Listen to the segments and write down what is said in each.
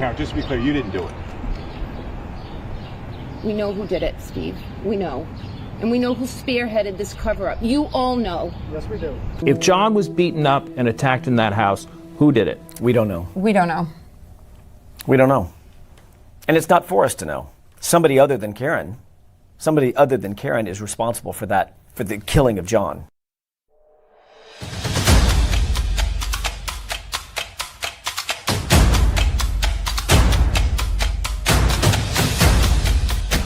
account. Just to be clear, you didn't do it. We know who did it, Steve. We know. And we know who spearheaded this cover-up. You all know. Yes, we do. If John was beaten up and attacked in that house, who did it? We don't know. We don't know. We don't know. And it's not for us to know. Somebody other than Karen is responsible for that, for the killing of John.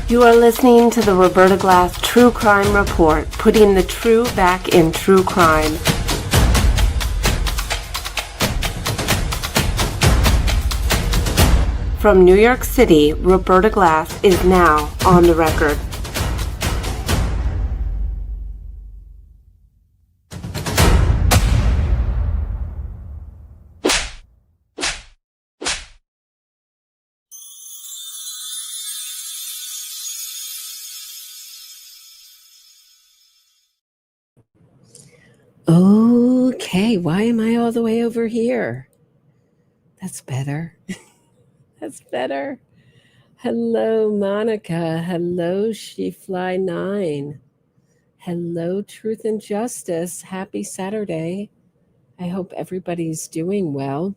You are listening to the Roberta Glass True Crime Report, putting the true back in true crime. From New York City, Roberta Glass is now on the record. Okay, why am I all the way over here? That's better. That's better. Hello, Monica. Hello, SheFly9. Hello, Truth and Justice. Happy Saturday. I hope everybody's doing well.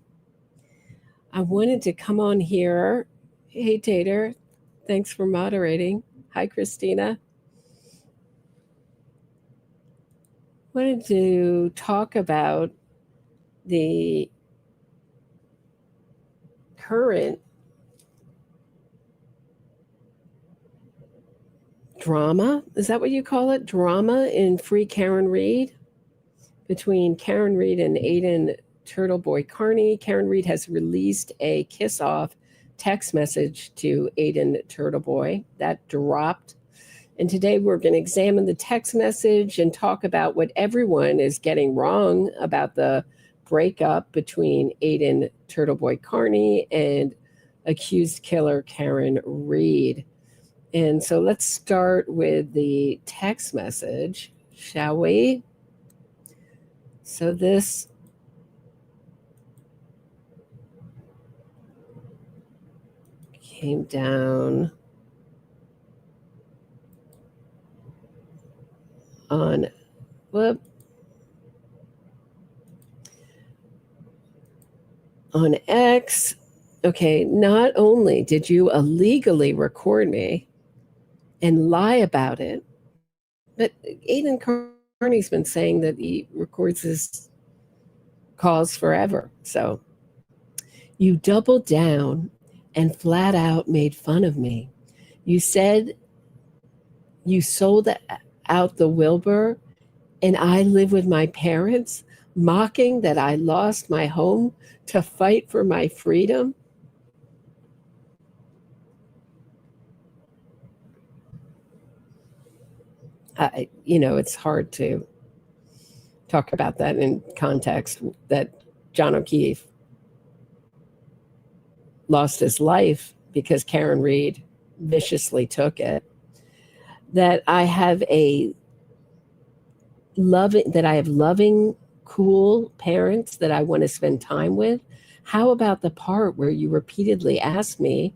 I wanted to come on here. Hey, Tater. Thanks for moderating. Hi, Christina. Wanted to talk about the current drama. Is that what you call it? Drama in Free Karen Read between Karen Read and Aidan Turtleboy Kearney. Karen Read has released a kiss-off text message to Aidan Turtleboy that dropped. And today we're going to examine the text message and talk about what everyone is getting wrong about the breakup between Aidan Turtleboy Kearney and accused killer Karen Read. And so let's start with the text message, shall we? So this came down on X. Okay, not only did you illegally record me and lie about it, but Aidan Kearney's been saying that he records his calls forever. So you doubled down and flat out made fun of me. You said you sold out the Wilbur and I live with my parents, mocking that I lost my home to fight for my freedom. It's hard to talk about that in context that John O'Keefe lost his life because Karen Read viciously took it. That I have loving, cool parents that I want to spend time with. How about the part where you repeatedly asked me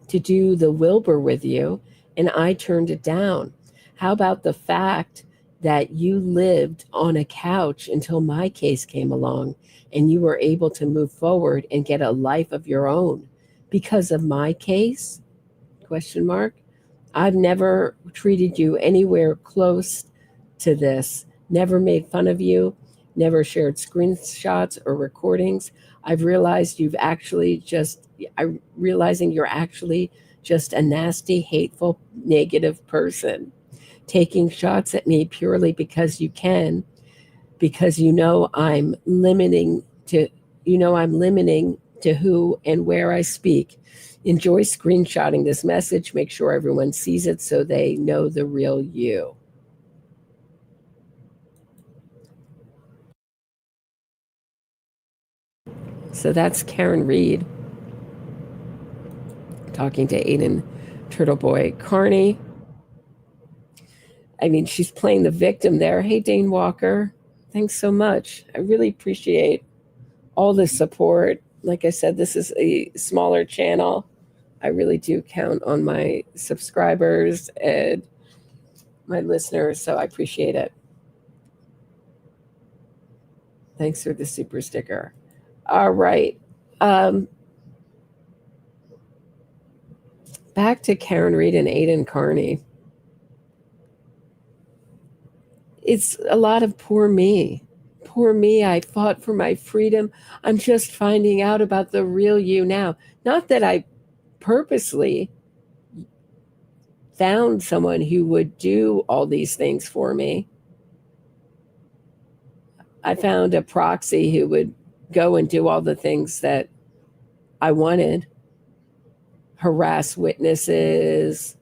to do the Wilbur with you and I turned it down? How about the fact that you lived on a couch until my case came along and you were able to move forward and get a life of your own because of my case? ? I've never treated you anywhere close to this, never made fun of you, never shared screenshots or recordings. I'm realizing you're actually just a nasty, hateful, negative person, taking shots at me purely because you can, because I'm limiting to who and where I speak. Enjoy screenshotting this message. Make sure everyone sees it so they know the real you. So that's Karen Read talking to Aidan Turtleboy Kearney. I mean, she's playing the victim there. Hey, Dane Walker. Thanks so much. I really appreciate all the support. Like I said, this is a smaller channel. I really do count on my subscribers and my listeners, so I appreciate it. Thanks for the super sticker. All right. Back to Karen Reed and Aidan Kearney. It's a lot of poor me. Poor me. I fought for my freedom. I'm just finding out about the real you now. Not that I purposely found someone who would do all these things for me. I found a proxy who would go and do all the things that I wanted. Harass witnesses,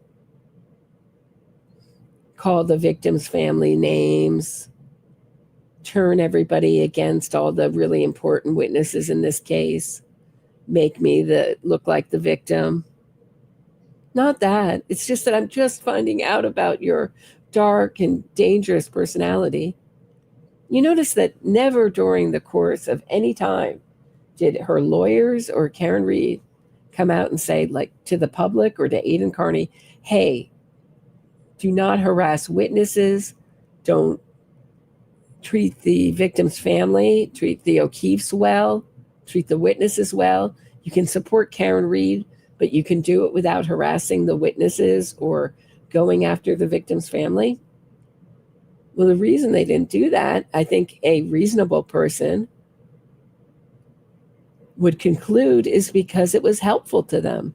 call the victim's family names, turn everybody against all the really important witnesses in this case, make me look like the victim. Not that. It's just that I'm just finding out about your dark and dangerous personality. You notice that never during the course of any time did her lawyers or Karen Reed come out and say, like, to the public or to Aidan Kearney, hey, do not harass witnesses. Don't treat the victim's family, treat the O'Keefes well, treat the witnesses well. You can support Karen Reed, but you can do it without harassing the witnesses or going after the victim's family. Well, the reason they didn't do that, I think a reasonable person would conclude, is because it was helpful to them.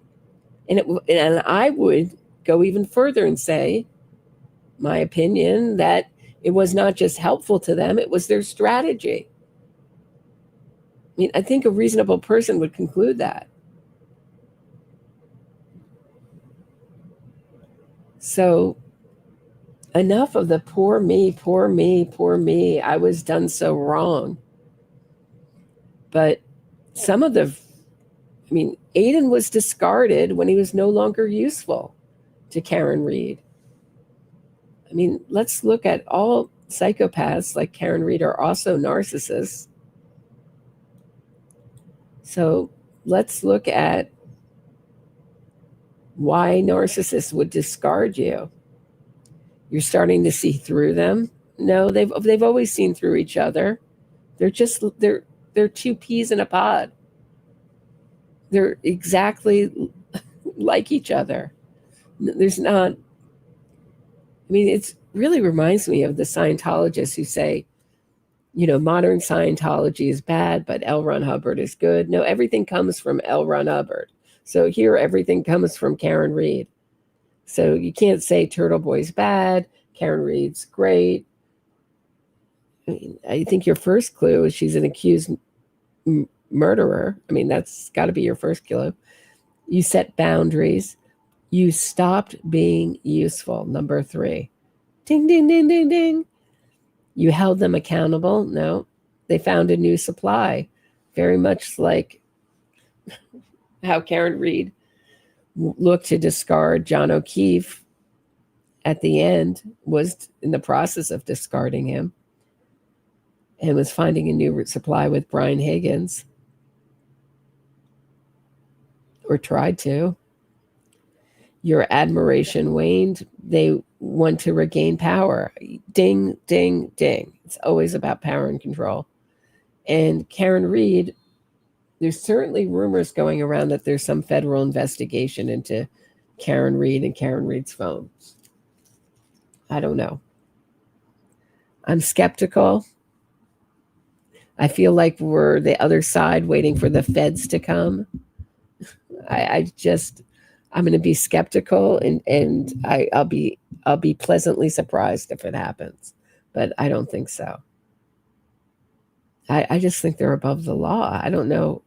And I would go even further and say, my opinion, that it was not just helpful to them, it was their strategy. I mean, I think a reasonable person would conclude that. So enough of the poor me, poor me, poor me. I was done so wrong. But some of Aidan was discarded when he was no longer useful to Karen Reed. I mean, let's look at all psychopaths like Karen Reed are also narcissists. So let's look at why narcissists would discard you. You're starting to see through them. No, they've always seen through each other. They're two peas in a pod. They're exactly like each other. There's not. I mean, it really reminds me of the Scientologists who say, modern Scientology is bad, but L. Ron Hubbard is good. No, everything comes from L. Ron Hubbard. So here, everything comes from Karen Reed. So you can't say Turtleboy's bad, Karen Reed's great. I mean, I think your first clue is she's an accused murderer. I mean, that's got to be your first clue. You set boundaries. You stopped being useful. Number 3. Ding, ding, ding, ding, ding. You held them accountable. No, they found a new supply. Very much like how Karen Reed looked to discard John O'Keefe at the end, was in the process of discarding him and was finding a new supply with Brian Higgins, or tried to. Your admiration waned. They want to regain power. Ding, ding, ding. It's always about power and control. And Karen Reed, there's certainly rumors going around that there's some federal investigation into Karen Reed and Karen Reed's phone. I don't know. I'm skeptical. I feel like we're the other side waiting for the feds to come. I'm going to be skeptical, and I'll be pleasantly surprised if it happens, but I don't think so. I just think they're above the law. I don't know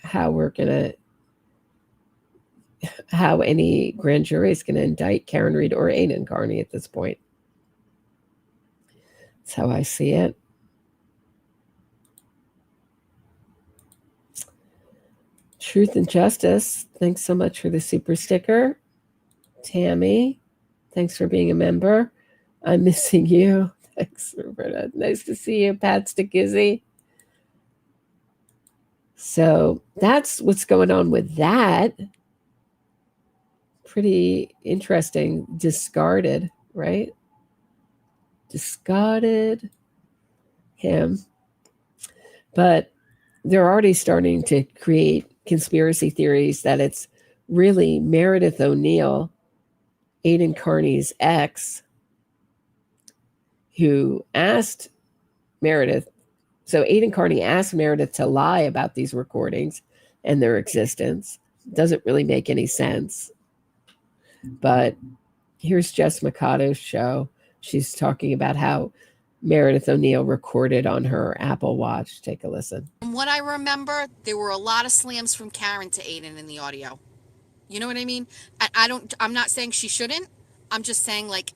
how any grand jury is going to indict Karen Reed or Aidan Kearney at this point. That's how I see it. Truth and Justice, thanks so much for the super sticker. Tammy, thanks for being a member. I'm missing you. Thanks, Roberta. Nice to see you, Pat Stickizzy. So that's what's going on with that. Pretty interesting. Discarded, right? Discarded him. But they're already starting to create conspiracy theories that it's really Meredith O'Neill, Aidan Kearney's ex, who asked Meredith. So Aidan Kearney asked Meredith to lie about these recordings and their existence. Doesn't really make any sense. But here's Jess Mikado's show. She's talking about how Meredith O'Neill recorded on her Apple Watch. Take a listen. From what I remember, there were a lot of slams from Karen to Aidan in the audio. You know what I mean? I'm not saying she shouldn't. I'm just saying, like,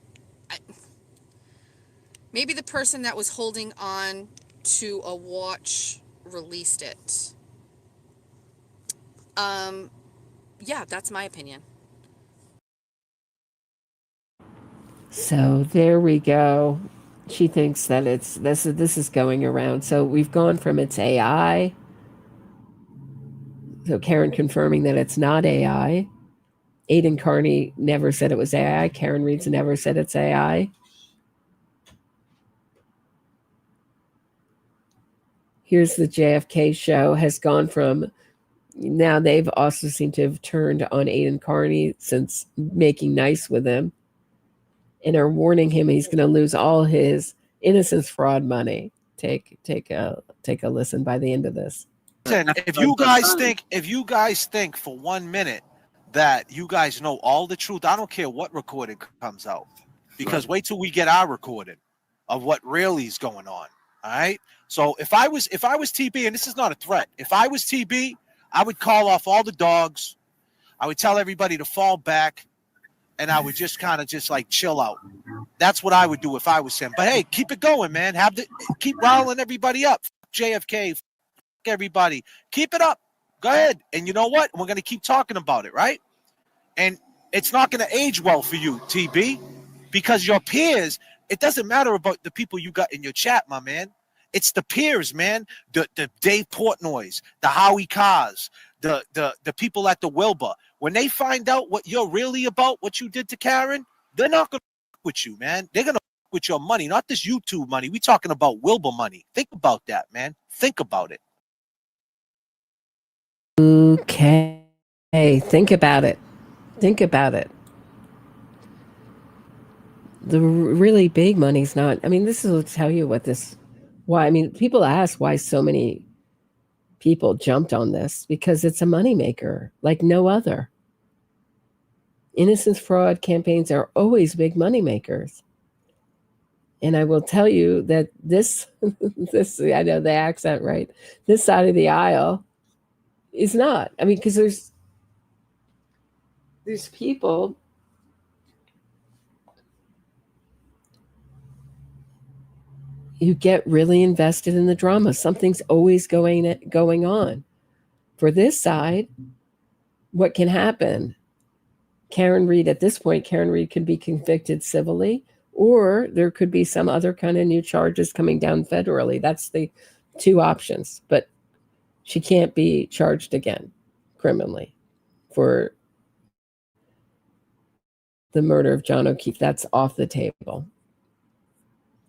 maybe the person that was holding on to a watch released it. Yeah, that's my opinion. So there we go. She thinks that this is going around. So we've gone from it's AI. So Karen confirming that it's not AI. Aidan Kearney never said it was AI. Karen Reed's never said it's AI. Here's the JFK show has gone from, now they've also seemed to have turned on Aidan Kearney since making nice with him and are warning him he's going to lose all his innocence fraud money. Take a listen by the end of this. Listen, if you guys think for 1 minute that you guys know all the truth, I don't care what recording comes out, because wait till we get our recording of what really is going on. All right. So if I was TB, and this is not a threat, if I was TB, I would call off all the dogs. I would tell everybody to fall back, and I would just kind of just like chill out. That's what I would do if I was him. But hey, keep it going, man. Keep riling everybody up. JFK, everybody, keep it up. Go ahead. And you know what? We're going to keep talking about it, right? And it's not going to age well for you, TB, because your peers, it doesn't matter about the people you got in your chat, my man. It's the peers, man. The Dave Portnoys, the Howie Cars, the people at the Wilbur. When they find out what you're really about, what you did to Karen, they're not going to with you, man. They're going to with your money, not this YouTube money. We're talking about Wilbur money. Think about that, man. Think about it. Okay. Hey, think about it. Think about it. The really big money's not, I mean, this will tell you why. I mean, people ask why so many people jumped on this, because it's a moneymaker like no other. Innocence fraud campaigns are always big moneymakers. And I will tell you that this, I know the accent, right? This side of the aisle is not. I mean, because there's people who get really invested in the drama. Something's always going on. For this side, what can happen? Karen Reed, at this point, Karen Reed could be convicted civilly, or there could be some other kind of new charges coming down federally. That's the two options. But she can't be charged again criminally for the murder of John O'Keefe. That's off the table.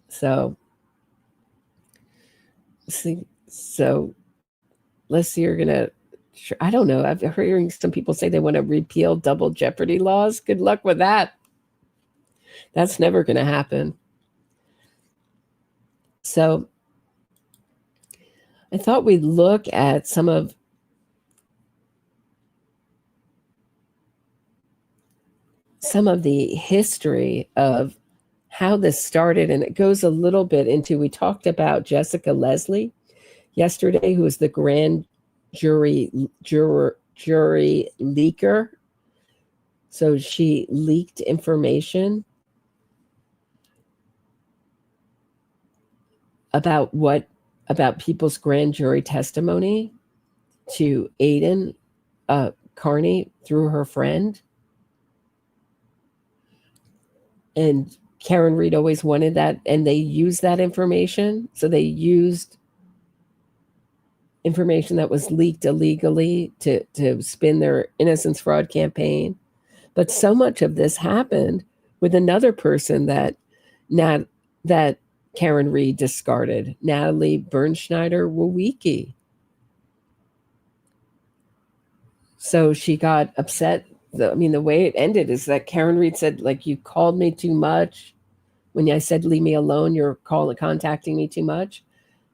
So let's see, you're going to, I don't know. I've hearing some people say they want to repeal double jeopardy laws. Good luck with that. That's never going to happen. So I thought we'd look at some of the history of how this started. And it goes a little bit into, we talked about Jessica Leslie yesterday, who was the grand jury leaker. So she leaked information about people's grand jury testimony to Aidan Kearney through her friend. And Karen Reed always wanted that, and they used that information. So they used information that was leaked illegally to spin their innocence fraud campaign. But so much of this happened with another person that Karen Reed discarded, Natalie Bernschneider-Wawicki. So she got upset. The way it ended is that Karen Reed said, like, you called me too much. When I said, leave me alone, you're contacting me too much.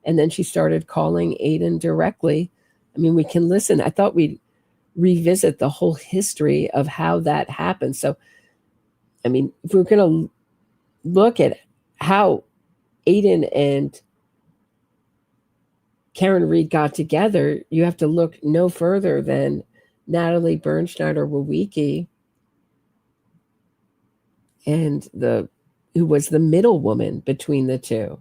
And then she started calling Aidan directly. We can listen. I thought we'd revisit the whole history of how that happened. So, if we're going to look at how Aidan and Karen Reed got together, you have to look no further than Natalie Bernschneider-Wawicki, and who was the middle woman between the two,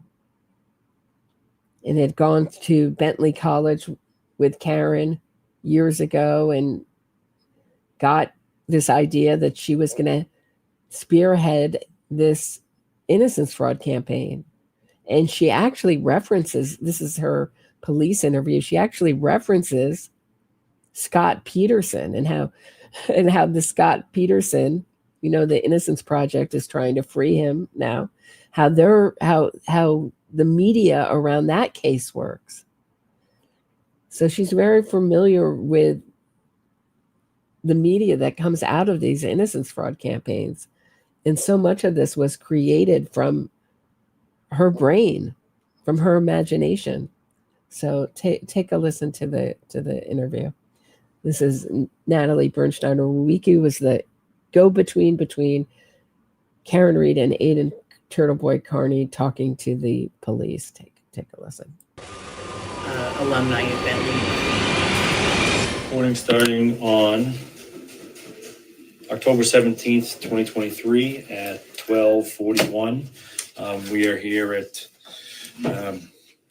and had gone to Bentley College with Karen years ago and got this idea that she was going to spearhead this innocence fraud campaign. And she actually references, this is her police interview, she actually references Scott Peterson and how the Scott Peterson, the Innocence Project is trying to free him now, how the media around that case works. So she's very familiar with the media that comes out of these innocence fraud campaigns. And so much of this was created from her brain, from her imagination. So take a listen to the interview. This is Natalie Bernschneider-Wawicki, who was the go-between between Karen Reed and Aidan Turtleboy Kearney talking to the police. Take a listen. Alumni of Bentley. Recording starting on October 17th, 2023 at 12:41. We are here at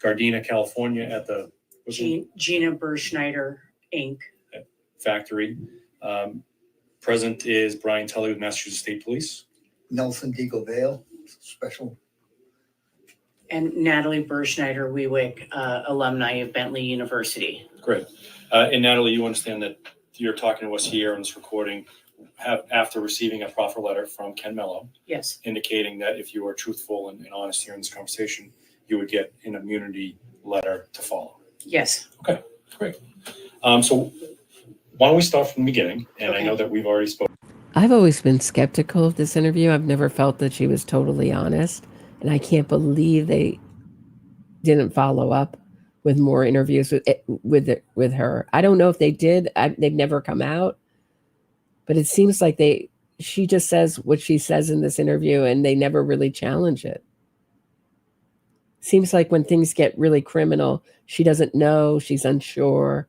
Gardena, California at the Gina Berschneider, Inc. factory. Present is Brian Tully with Massachusetts State Police. Nelson Deagle Vale, special. And Natalie Berschneider-Wawicki, alumni of Bentley University. Great. And Natalie, you understand that you're talking to us here in this recording after receiving a proffer letter from Ken Mello. Yes. Indicating that if you are truthful and honest here in this conversation, you would get an immunity letter to follow. Yes. Okay, great. So why don't we start from the beginning? And okay. I know that we've already spoken. I've always been skeptical of this interview. I've never felt that she was totally honest. And I can't believe they didn't follow up with more interviews with her. I don't know if they did. They've never come out. But it seems like she just says what she says in this interview and they never really challenge it. Seems like when things get really criminal, she doesn't know, she's unsure.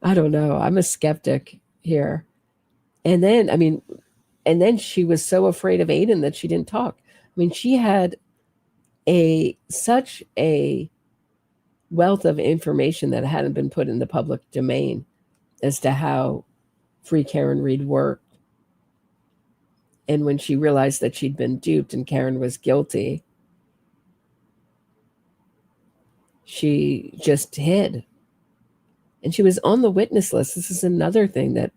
I don't know. I'm a skeptic here. And then she was so afraid of Aidan that she didn't talk. She had such a wealth of information that hadn't been put in the public domain as to how Free Karen Reed worked. And when she realized that she'd been duped and Karen was guilty, she just hid. And she was on the witness list. This is another thing that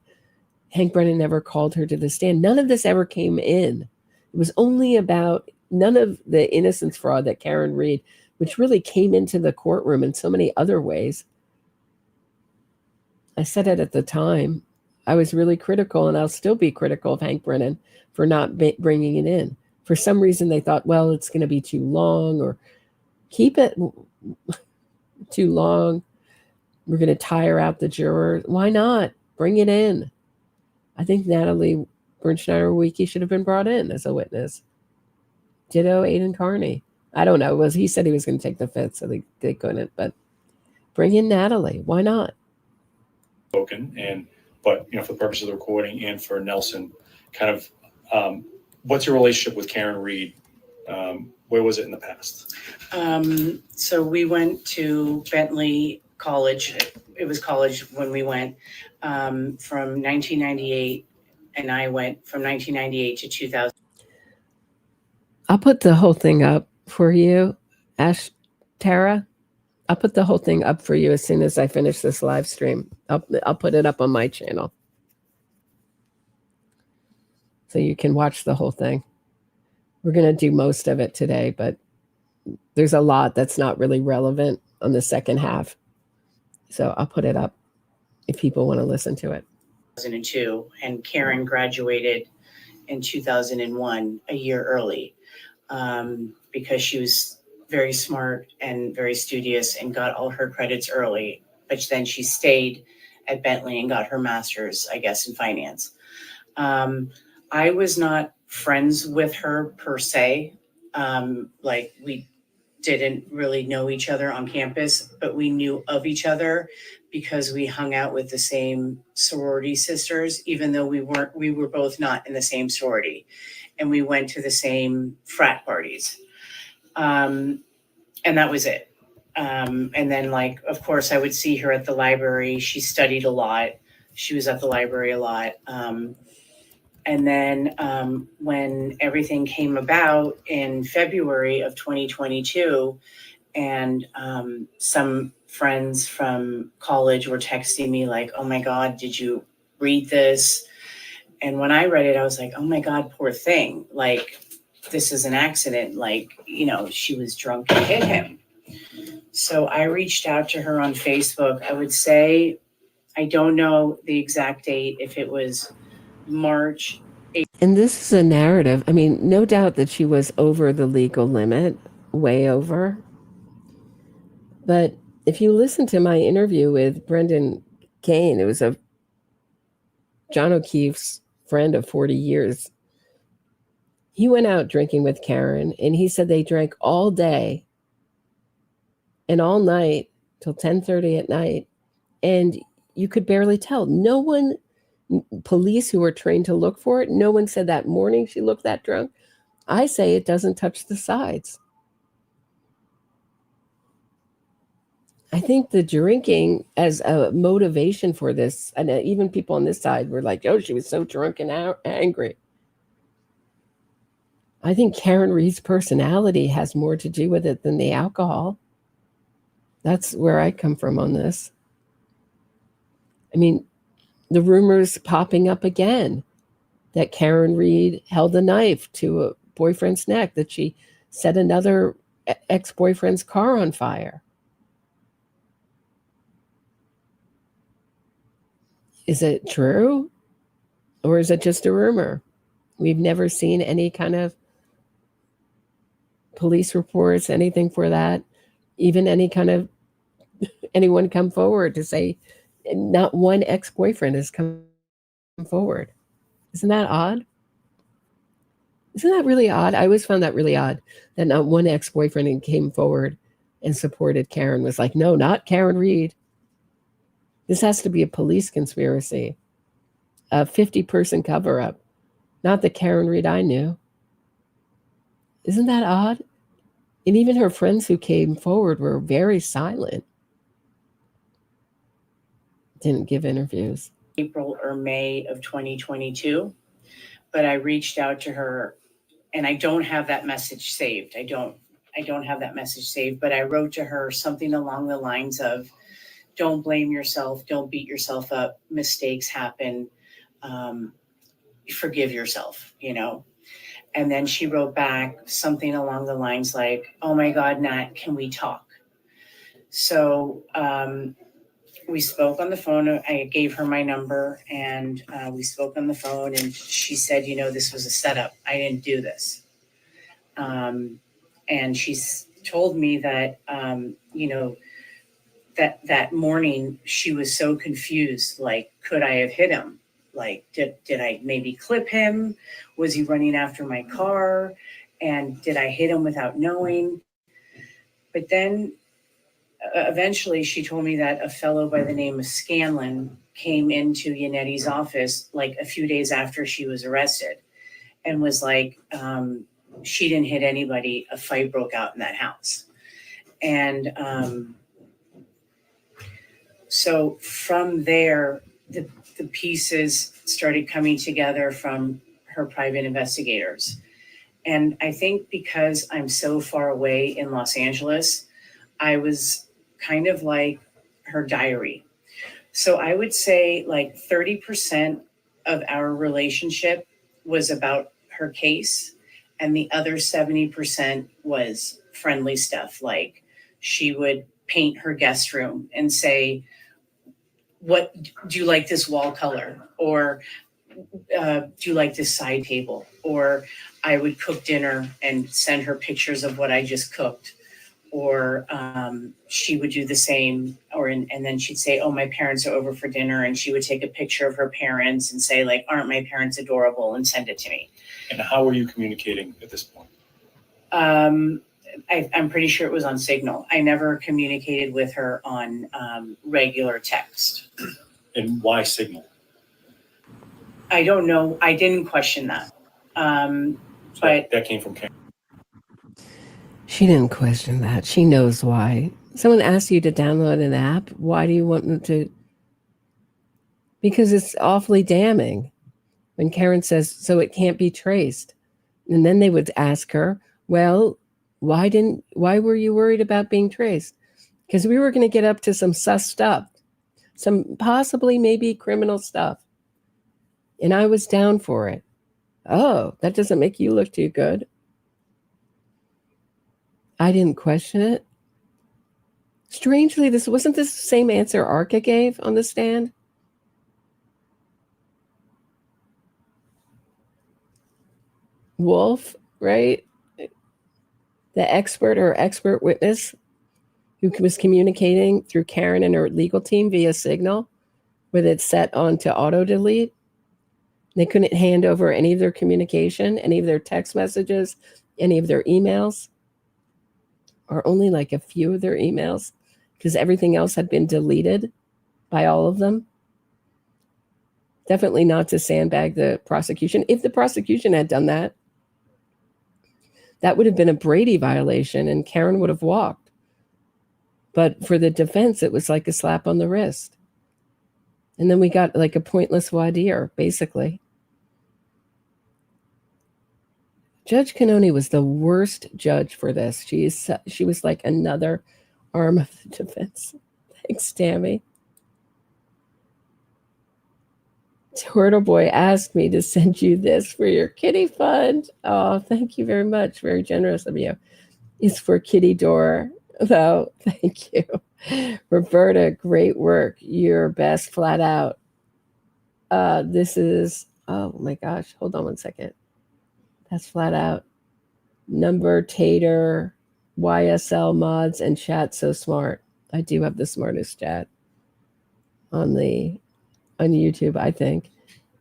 Hank Brennan never called her to the stand. None of this ever came in. It was only about none of the innocence fraud that Karen Reed, which really came into the courtroom in so many other ways. I said it at the time. I was really critical, and I'll still be critical of Hank Brennan for not bringing it in. For some reason, they thought, well, it's going to be too long, or keep it too long. We're going to tire out the jurors. Why not? Bring it in. I think Natalie Bernschneider-Wawicki should have been brought in as a witness. Ditto Aidan Kearney. I don't know. He said he was going to take the fifth, so they couldn't. But bring in Natalie. Why not? Spoken, but for the purpose of the recording and for Nelson, kind of, what's your relationship with Karen Reed? Where was it in the past? So we went to Bentley College. It was college when we went from 1998 and I went from 1998 to 2000. I'll put the whole thing up for you, Tara. I'll put the whole thing up for you as soon as I finish this live stream. I'll put it up on my channel, so you can watch the whole thing. We're going to do most of it today, but there's a lot that's not really relevant on the second half. So I'll put it up if people want to listen to it. 2002, and Karen graduated in 2001, a year early, because she was very smart and very studious and got all her credits early. But then she stayed at Bentley and got her master's, I guess, in finance. I was not friends with her per se. Like, we didn't really know each other on campus, but we knew of each other because we hung out with the same sorority sisters, even though we were both not in the same sorority, and we went to the same frat parties. And that was it. And then, like, of course, I would see her at the library. She studied a lot. She was at the library a lot. And then when everything came about in February of 2022, and some friends from college were texting me like, oh my God, did you read this? And when I read it, I was like, oh my God, poor thing. Like, this is an accident. Like, you know, she was drunk and hit him. So I reached out to her on Facebook. I would say, I don't know the exact date, if it was March 8th. And this is a narrative. I mean, no doubt that she was over the legal limit, way over. But if you listen to my interview with Brendan Kane, it was a John O'Keefe's friend of 40 years. He went out drinking with Karen, and he said they drank all day and all night till 10:30 at night. And you could barely tell. No one, police who were trained to look for it, no one said that morning she looked that drunk. I say it doesn't touch the sides. I think the drinking as a motivation for this, and even people on this side were like, oh, she was so drunk and angry. I think Karen Reed's personality has more to do with it than the alcohol. That's where I come from on this. I mean, the rumors popping up again that Karen Reed held a knife to a boyfriend's neck, that she set another ex-boyfriend's car on fire. Is it true? Or is it just a rumor? We've never seen any kind of police reports, anything for that, even any kind of anyone come forward to say not one ex-boyfriend has come forward. Isn't that odd? Isn't that really odd? I always found that really odd that not one ex-boyfriend came forward and supported Karen, was like, no, not Karen Reed. This has to be a police conspiracy, a 50-person cover-up, not the Karen Reed I knew. Isn't that odd? And even her friends who came forward were very silent. Didn't give interviews. April or May of 2022. But I reached out to her, and I don't have that message saved. I don't have that message saved, but I wrote to her something along the lines of, don't blame yourself, don't beat yourself up, mistakes happen, forgive yourself, you know? And then she wrote back something along the lines like, oh my God, Nat, can we talk? So we spoke on the phone. I gave her my number, and we spoke on the phone, and she said, you know, this was a setup. I didn't do this. And she told me that, you know, that morning she was so confused, like, could I have hit him? Like, did I maybe clip him? Was he running after my car? And did I hit him without knowing? But then eventually she told me that a fellow by the name of Scanlon came into Yannetti's office like a few days after she was arrested and was like, she didn't hit anybody. A fight broke out in that house. And so from there, the pieces started coming together from her private investigators. And I think because I'm so far away in Los Angeles, I was kind of like her diary. So I would say like 30% of our relationship was about her case, and the other 70% was friendly stuff. Like she would paint her guest room and say, what do you like this wall color? Or do you like this side table? Or I would cook dinner and send her pictures of what I just cooked. Or she would do the same, and then she'd say, oh, my parents are over for dinner, and she would take a picture of her parents and say, like, aren't my parents adorable, and send it to me. And how were you communicating at this point? I'm pretty sure it was on Signal. I never communicated with her on regular text. And why Signal? I don't know. I didn't question that. But that came from Karen. She didn't question that. She knows why. Someone asks you to download an app. Why do you want them to? Because it's awfully damning. When Karen says, so it can't be traced. And then they would ask her, well, why were you worried about being traced? Because we were going to get up to some sus stuff, some possibly maybe criminal stuff. And I was down for it. Oh, that doesn't make you look too good. I didn't question it. Strangely, this wasn't the same answer Arca gave on the stand. Wolf, right? The expert or expert witness who was communicating through Karen and her legal team via Signal with it set on to auto delete. They couldn't hand over any of their communication, any of their text messages, any of their emails, or only like a few of their emails, because everything else had been deleted by all of them. Definitely not to sandbag the prosecution. If the prosecution had done that, that would have been a Brady violation and Karen would have walked. But for the defense, it was like a slap on the wrist. And then we got like a pointless voir dire, basically. Judge Canoni was the worst judge for this. She was like another arm of the defense. Thanks, Tammy. Turtleboy asked me to send you this for your kitty fund. Oh, thank you very much. Very generous of you. It's for Kitty Door, though. Thank you. Roberta, great work. Your best, flat out. This is, oh my gosh, hold on one second. That's flat out. Number Tater, YSL mods, and chat so smart. I do have the smartest chat on YouTube, I think.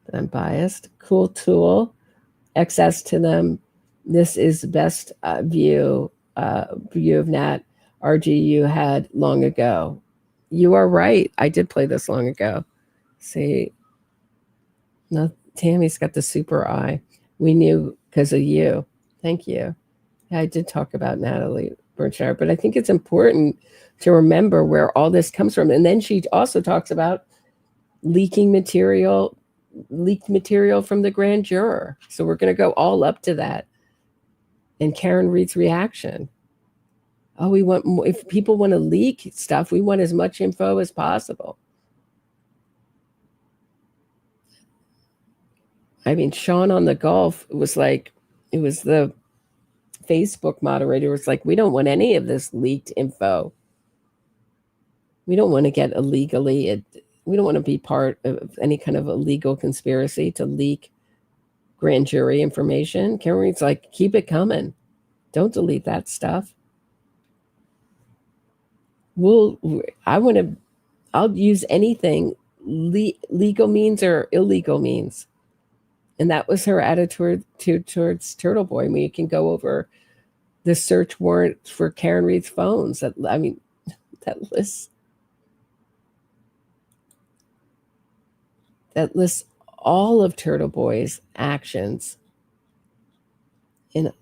But I'm biased. Cool tool. Access to them. This is best view of Nat RGU had long ago. You are right. I did play this long ago. See, no, Tammy's got the super eye. We knew because of you. Thank you. I did talk about Natalie Berkshire, but I think it's important to remember where all this comes from. And then she also talks about leaked material from the grand juror. So we're going to go all up to that. And Karen Reed's reaction. Oh, if people want to leak stuff, we want as much info as possible. I mean, Sean on the Gulf was like, it was the Facebook moderator was like, we don't want any of this leaked info. We don't want to get we don't want to be part of any kind of illegal conspiracy to leak grand jury information. Karen Reed's like, keep it coming. Don't delete that stuff. I'll use anything, legal means or illegal means. And that was her attitude towards Turtleboy. I mean, you can go over the search warrant for Karen Reed's phones. That lists all of Turtleboy's actions. And I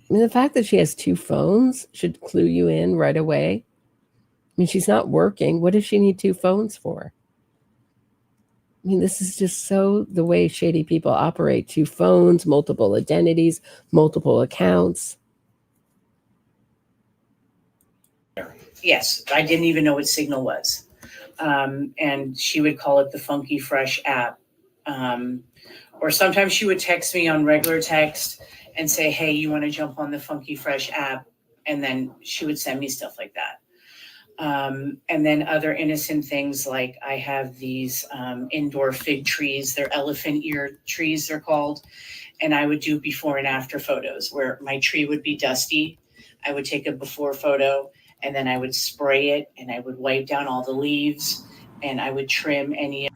mean, the fact that she has 2 phones should clue you in right away. I mean, she's not working. What does she need 2 phones for? I mean, this is just so the way shady people operate. 2 phones, multiple identities, multiple accounts. Yes, I didn't even know what Signal was. And she would call it the Funky Fresh app. Or sometimes she would text me on regular text and say, hey, you want to jump on the Funky Fresh app? And then she would send me stuff like that. And then other innocent things like I have these indoor fig trees. They're elephant ear trees, they're called. And I would do before and after photos where my tree would be dusty. I would take a before photo and then I would spray it and I would wipe down all the leaves and I would trim any.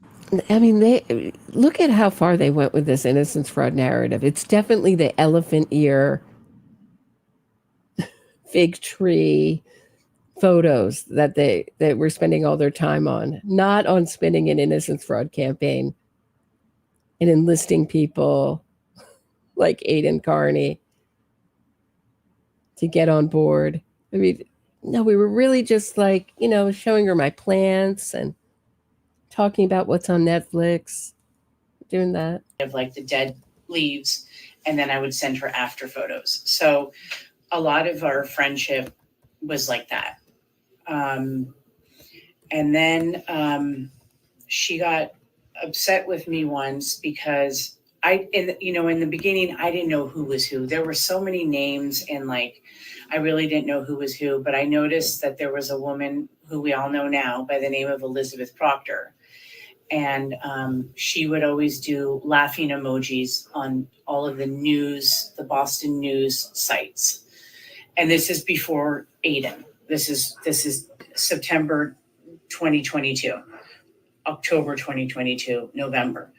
I mean, they look at how far they went with this innocence fraud narrative. It's definitely the elephant ear, fig tree photos that were spending all their time on, not on spinning an innocence fraud campaign and enlisting people like Aidan Kearney to get on board. I mean, no, we were really just like, showing her my plants and talking about what's on Netflix, doing that. Of like the dead leaves, and then I would send her after photos. So a lot of our friendship was like that. And then she got upset with me once because in the beginning, I didn't know who was who. There were so many names and like, I really didn't know who was who, but I noticed that there was a woman who we all know now by the name of Elizabeth Proctor. And she would always do laughing emojis on all of the Boston news sites. And this is before Aidan. This is September 2022, October 2022, November.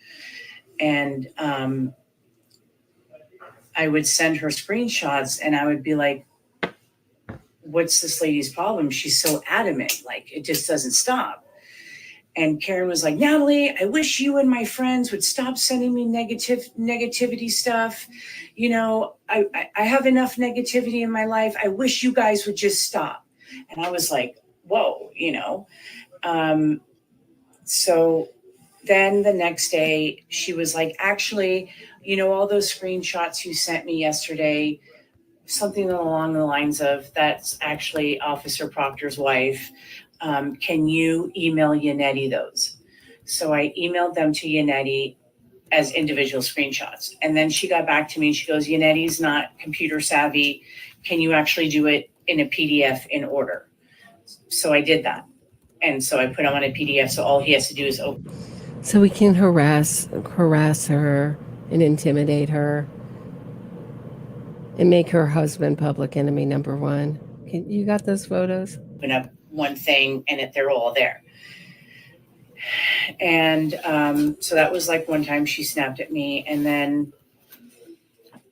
And I would send her screenshots and I would be like, what's this lady's problem? She's so adamant, like it just doesn't stop. And Karen was like, Natalie, I wish you and my friends would stop sending me negativity stuff. I have enough negativity in my life. I wish you guys would just stop. And I was like, whoa, So then the next day she was like, actually, all those screenshots you sent me yesterday, something along the lines of, that's actually Officer Proctor's wife. Can you email Yannetti those? So I emailed them to Yannetti as individual screenshots. And then she got back to me and she goes, Yannetti's not computer savvy. Can you actually do it in a PDF in order? So I did that. And so I put them on a PDF. So all he has to do is open. So we can harass her and intimidate her and make her husband public enemy number 1. You got those photos? Open up one thing and they're all there. And so that was like one time she snapped at me. And then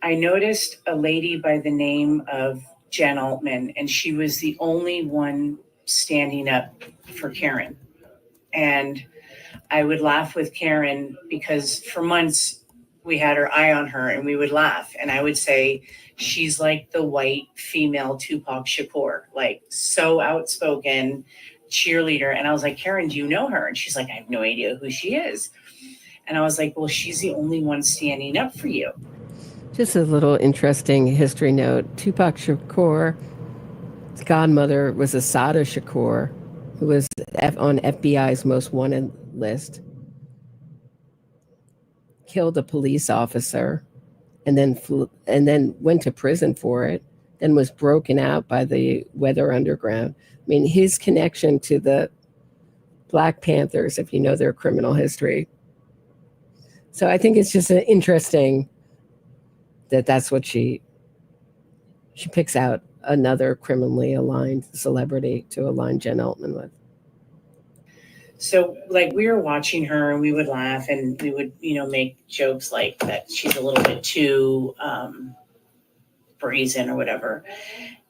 I noticed a lady by the name of Jen Altman, and she was the only one standing up for Karen. And I would laugh with Karen because for months we had her eye on her and we would laugh. And I would say, she's like the white female Tupac Shakur, like so outspoken, cheerleader. And I was like, Karen, do you know her? And she's like, I have no idea who she is. And I was like, well, she's the only one standing up for you. Just a little interesting history note. Tupac Shakur's godmother was Assata Shakur, who was on FBI's most wanted list. Killed a police officer and then went to prison for it, then was broken out by the Weather Underground. I mean, his connection to the Black Panthers, if you know their criminal history. So I think it's just interesting that that's what she picks out another criminally aligned celebrity to align Jen Altman with. So like we were watching her and we would laugh and we would, make jokes like that she's a little bit too brazen or whatever.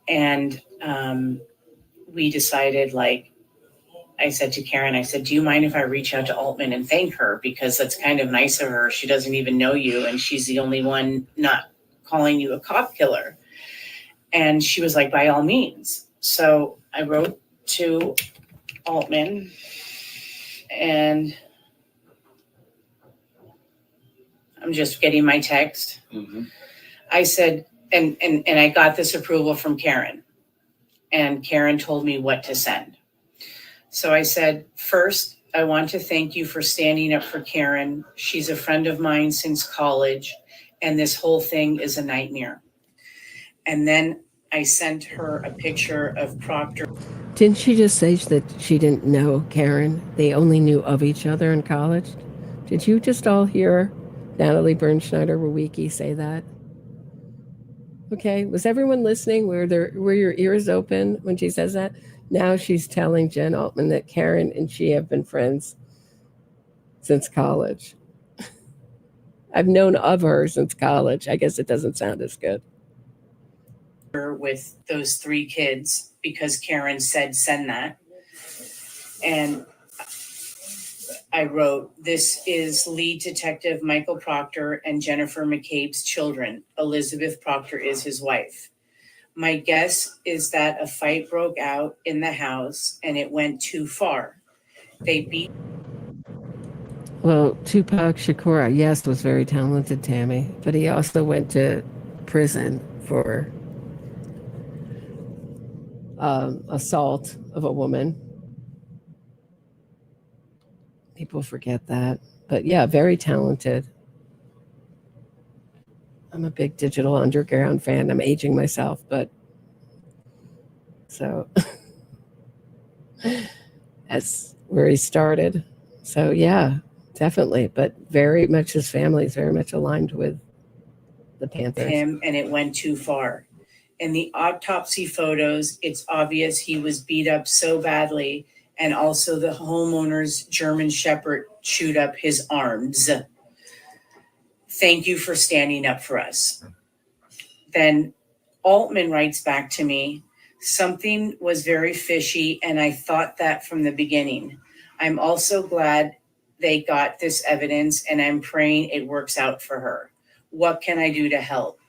And we decided, like, I said to Karen, I said, do you mind if I reach out to Altman and thank her? Because that's kind of nice of her. She doesn't even know you. And she's the only one not calling you a cop killer. And she was like, by all means. So I wrote to Altman and I'm just getting my text. I said, and I got this approval from Karen, and Karen told me what to send. So I said, first, I want to thank you for standing up for Karen. She's a friend of mine since college, and this whole thing is a nightmare. And then I sent her a picture of Proctor. Didn't she just say that she didn't know Karen? They only knew of each other in college? Did you just all hear Natalie Bernschneider-Wawicki say that? Okay, was everyone listening? Were your ears open when she says that? Now she's telling Jen Altman that Karen and she have been friends since college. I've known of her since college. I guess it doesn't sound as good. With those 3 kids because Karen said send that. And I wrote, this is lead detective Michael Proctor and Jennifer McCabe's children. Elizabeth Proctor is his wife. My guess is that a fight broke out in the house and it went too far. They beat. Well, Tupac Shakur, yes, was very talented, Tammy, but he also went to prison for assault of a woman. People forget that. But yeah, very talented. I'm a big Digital Underground fan. I'm aging myself, but so that's where he started. So yeah, definitely. But very much his family is very much aligned with the Panthers. Him, and it went too far. In the autopsy photos, it's obvious he was beat up so badly, and also the homeowner's German Shepherd chewed up his arms. Thank you for standing up for us. Then Altman writes back to me, something was very fishy, and I thought that from the beginning. I'm also glad they got this evidence, and I'm praying it works out for her. What can I do to help?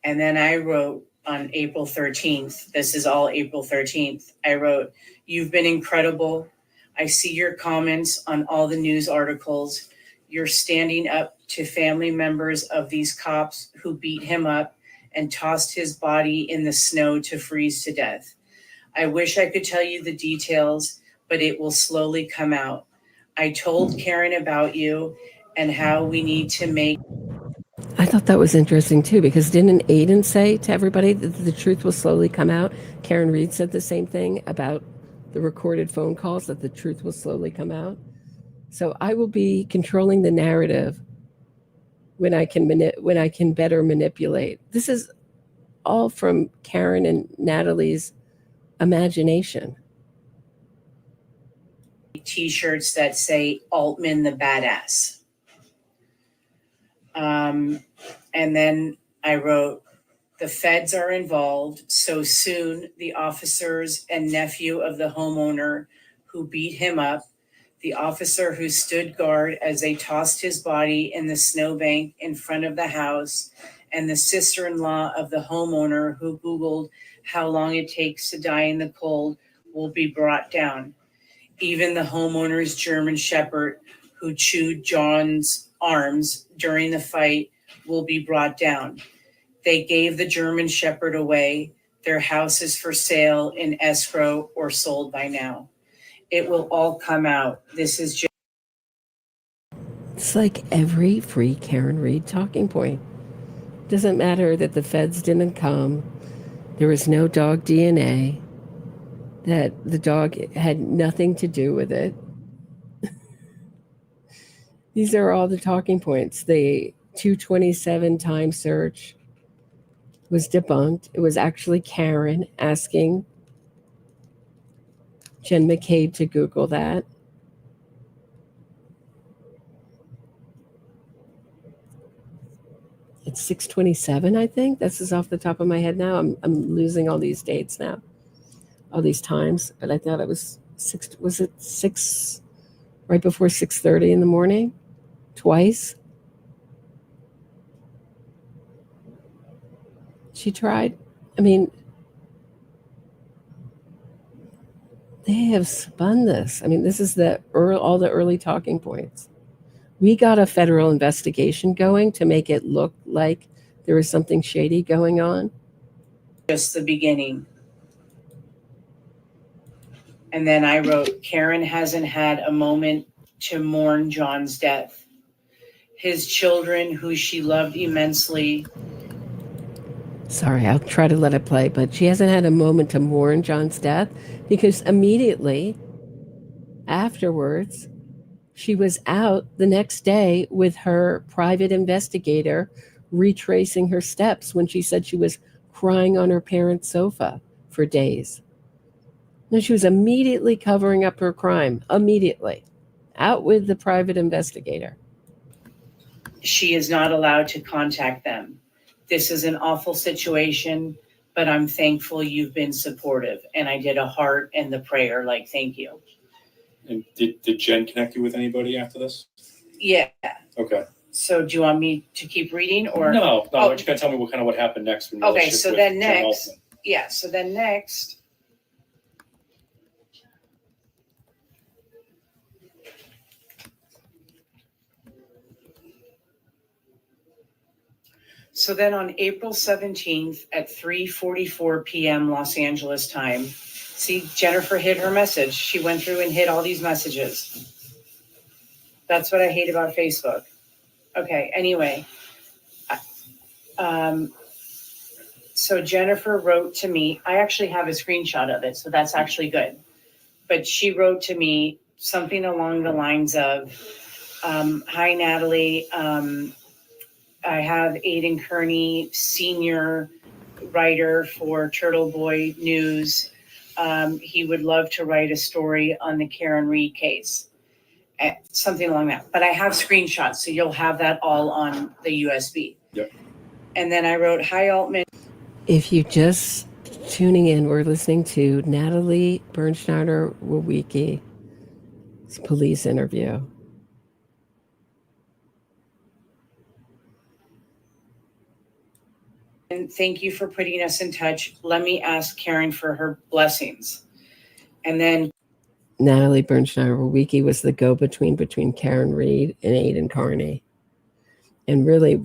And then I wrote on April 13th, this is all April 13th, I wrote, you've been incredible. I see your comments on all the news articles. You're standing up to family members of these cops who beat him up and tossed his body in the snow to freeze to death. I wish I could tell you the details, but it will slowly come out. I told Karen about you and how we need to make. I thought that was interesting too, because didn't Aidan say to everybody that the truth will slowly come out? Karen Reed said the same thing about the recorded phone calls, that the truth will slowly come out. So I will be controlling the narrative when I can better manipulate. This is all from Karen and Natalie's imagination. T-shirts that say Altman the badass. And then I wrote, the feds are involved. So soon the officers and nephew of the homeowner who beat him up, the officer who stood guard as they tossed his body in the snowbank in front of the house, and the sister-in-law of the homeowner who Googled how long it takes to die in the cold will be brought down. Even the homeowner's German Shepherd who chewed John's arms during the fight will be brought down. They gave the German Shepherd away. Their house is for sale in escrow or sold by now. It will all come out. This is just. It's like every free Karen Reed talking point. Doesn't matter that the feds didn't come. There was no dog DNA. That the dog had nothing to do with it. These are all the talking points. The 227 time search was debunked. It was actually Karen asking Jen McCabe to Google that. It's 627, I think. This is off the top of my head now. I'm losing all these dates now, all these times. But I thought it was 6. Was it 6 right before 6:30 in the morning? Twice. She tried. I mean, they have spun this. I mean, this is all the early talking points. We got a federal investigation going to make it look like there was something shady going on. Just the beginning. And then I wrote, Karen hasn't had a moment to mourn John's death. His children, who she loved immensely. Sorry, I'll try to let it play, but she hasn't had a moment to mourn John's death because immediately afterwards, she was out the next day with her private investigator retracing her steps when she said she was crying on her parents' sofa for days. No, she was immediately covering up her crime, immediately, out with the private investigator. She is not allowed to contact them. This is an awful situation, but I'm thankful you've been supportive. And I did a heart and the prayer, like, thank you. And did Jen connect you with anybody after this? Yeah. Okay. So do you want me to keep reading or? No, you're just gonna tell me what happened next. Okay, so then next, so then next. So then on April 17th at 3:44 p.m. Los Angeles time, see, Jennifer hid her message. She went through and hid all these messages. That's what I hate about Facebook. Okay, anyway. So Jennifer wrote to me. I actually have a screenshot of it, so that's actually good. But she wrote to me something along the lines of, hi, Natalie. I have Aidan Kearney, senior writer for Turtleboy News. He would love to write a story on the Karen Reed case, something along that. But I have screenshots, so you'll have that all on the USB. Yep. And then I wrote, hi, Altman. If you just tuning in, we're listening to Natalie Bernschneider-Wawicki's police interview. And thank you for putting us in touch. Let me ask Karen for her blessings. And then Natalie Bernschneider-Wawicki was the go-between between Karen Reed and Aidan Kearney. And really,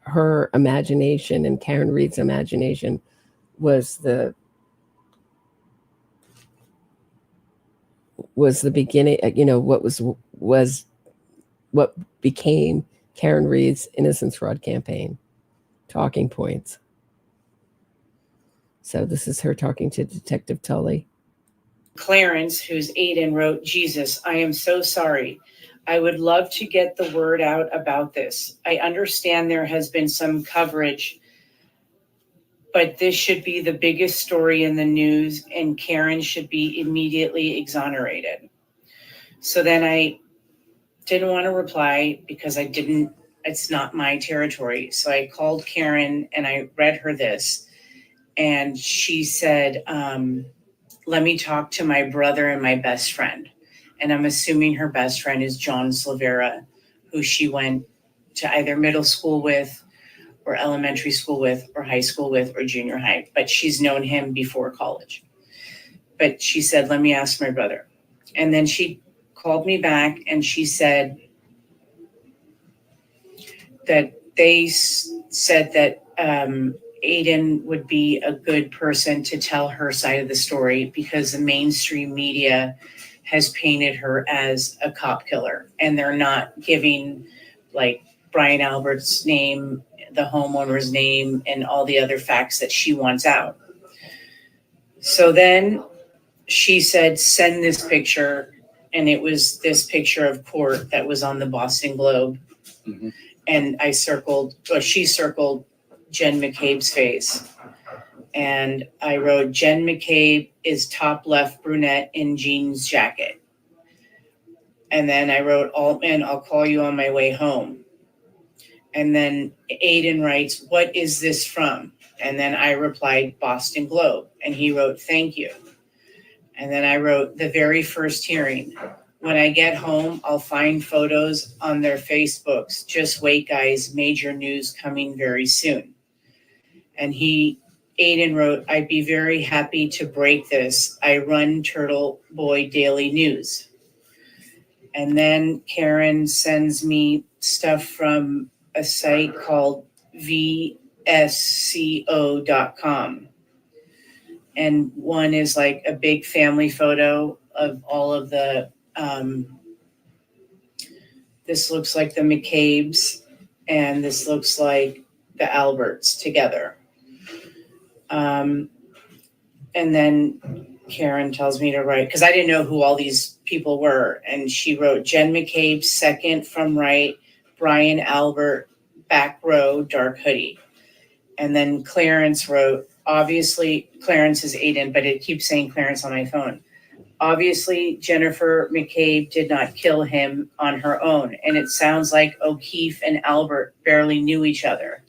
her imagination and Karen Reed's imagination was the beginning, what became Karen Reed's innocence fraud campaign talking points. So this is her talking to Detective Tully. Clarence, who's Aidan, wrote, Jesus, I am so sorry. I would love to get the word out about this. I understand there has been some coverage, but this should be the biggest story in the news and Karen should be immediately exonerated. So then I didn't want to reply because it's not my territory. So I called Karen and I read her this. And she said, let me talk to my brother and my best friend. And I'm assuming her best friend is John Silvera, who she went to either middle school with or elementary school with or high school with or junior high. But she's known him before college. But she said, let me ask my brother. And then she called me back and she said that they said that Aidan would be a good person to tell her side of the story because the mainstream media has painted her as a cop killer and they're not giving like Brian Albert's name, the homeowner's name, and all the other facts that she wants out. So then she said, send this picture. And it was this picture of court that was on the Boston Globe. Mm-hmm. And she circled Jen McCabe's face. And I wrote, Jen McCabe is top left brunette in jeans jacket. And then I wrote, Altman, I'll call you on my way home. And then Aidan writes, what is this from? And then I replied, Boston Globe. And he wrote, thank you. And then I wrote, the very first hearing. When I get home, I'll find photos on their Facebooks. Just wait, guys. Major news coming very soon. And Aidan wrote, I'd be very happy to break this. I run Turtleboy Daily News. And then Karen sends me stuff from a site called vsco.com. And one is like a big family photo of all of the, this looks like the McCabe's, and this looks like the Alberts together. And then Karen tells me to write, because I didn't know who all these people were. And she wrote Jen McCabe, second from right, Brian Albert, back row, dark hoodie. And then Clarence wrote, obviously, Clarence is Aidan, but it keeps saying Clarence on my phone. Obviously, Jennifer McCabe did not kill him on her own. And it sounds like O'Keefe and Albert barely knew each other.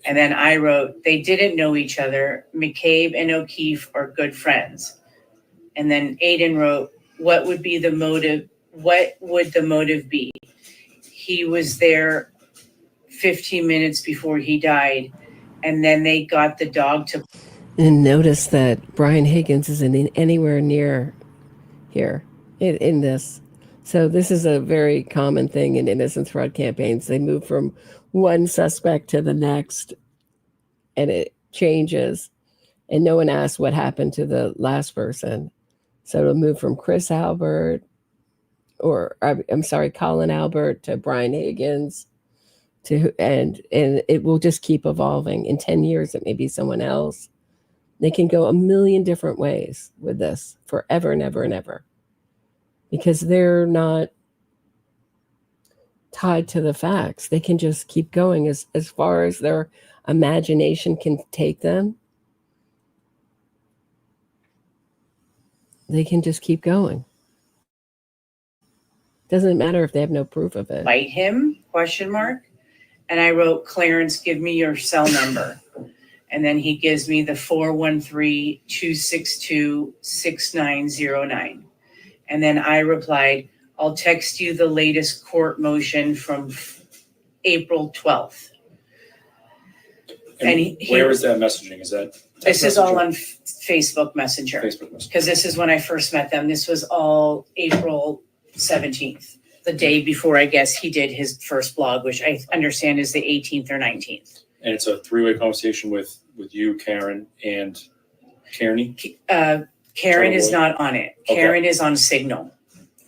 And then I wrote, they didn't know each other. McCabe and O'Keefe are good friends. And then Aidan wrote, what would be the motive? What would the motive be? He was there 15 minutes before he died. And then they got the dog to. And notice that Brian Higgins isn't anywhere near here in this. So this is a very common thing in innocence fraud campaigns. They move from one suspect to the next, and it changes. And no one asks what happened to the last person. So it'll move from Chris Albert, Colin Albert to Brian Higgins, and it will just keep evolving. In 10 years, it may be someone else. They can go a million different ways with this forever and ever and ever, because they're not tied to the facts. They can just keep going as far as their imagination can take them. They can just keep going. Doesn't matter if they have no proof of it. Fight him? ? And I wrote, Clarence, give me your cell number. And then he gives me the 413-262-6909. And then I replied, I'll text you the latest court motion from April 12th. And where is that messaging? Is that this is all on Facebook Messenger. Because this is when I first met them. This was all April 17th, the day before, I guess, he did his first blog, which I understand is the 18th or 19th. And it's a three-way conversation with you, Karen, and Kearney? Karen is not on it. Okay. Karen is on Signal,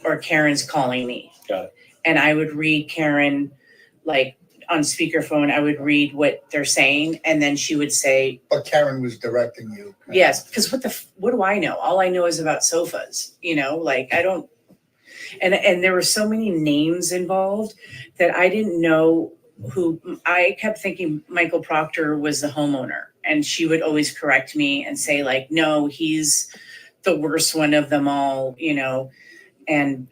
or Karen's calling me. Got it. And I would read Karen, like on speakerphone, I would read what they're saying, and then she would say. But Karen was directing you. Yes, because what do I know? All I know is about sofas, like I don't. And there were so many names involved that I didn't know who. I kept thinking Michael Proctor was the homeowner, and she would always correct me and say, like, no, he's the worst one of them all, and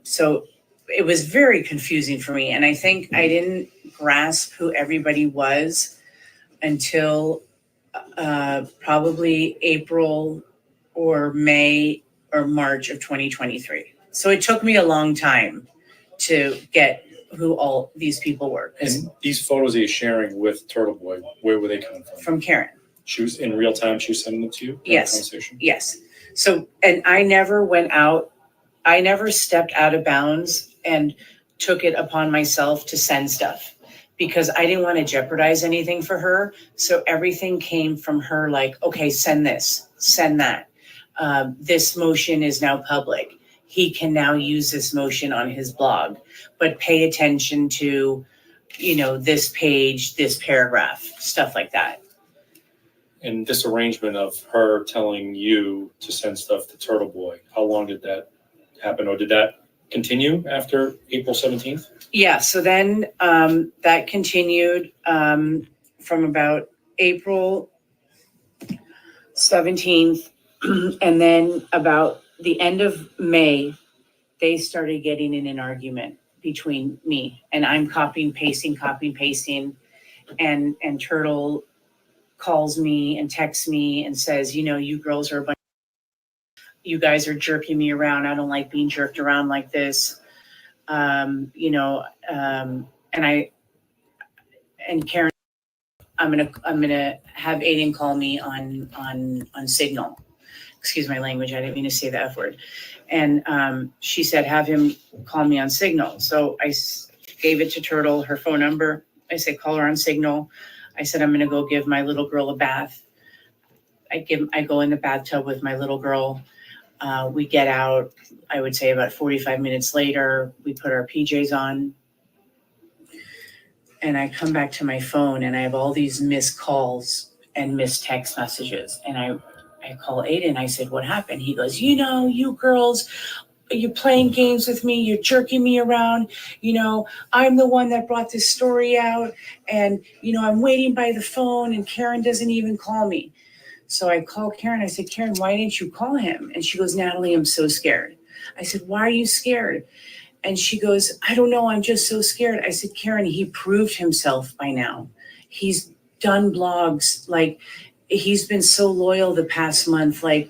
so it was very confusing for me. And I think I didn't grasp who everybody was until probably April or May or March of 2023. So it took me a long time to get who all these people were. And these photos that you're sharing with Turtleboy, where were they coming from? From Karen. She was in real time. She was sending them to you. Yes. Conversation? Yes. So, and I never went out. I never stepped out of bounds and took it upon myself to send stuff, because I didn't want to jeopardize anything for her. So everything came from her, like, okay, send this, send that. This motion is now public. He can now use this motion on his blog, but pay attention to, this page, this paragraph, stuff like that. And this arrangement of her telling you to send stuff to Turtleboy, how long did that happen? Or did that continue after April 17th? Yeah, so then that continued from about April 17th. And then about the end of May, they started getting in an argument between me, and I'm copying, pasting. And Turtle calls me and texts me and says, you girls are you guys are jerking me around. I don't like being jerked around like this. And Karen, I'm gonna have Aidan call me on Signal, excuse my language, I didn't mean to say the F word. And she said, have him call me on Signal. So I gave it to Turtle, her phone number. I said, call her on Signal. I said, I'm going to go give my little girl a bath. I go in the bathtub with my little girl. We get out, I would say about 45 minutes later, we put our PJs on. And I come back to my phone and I have all these missed calls and missed text messages. And I call Aidan. I said, what happened? He goes, you girls, you're playing games with me. You're jerking me around. I'm the one that brought this story out. And, I'm waiting by the phone and Karen doesn't even call me. So I called Karen. I said, Karen, why didn't you call him? And she goes, Natalie, I'm so scared. I said, why are you scared? And she goes, I don't know. I'm just so scared. I said, Karen, he proved himself by now. He's done blogs. Like, he's been so loyal the past month. Like,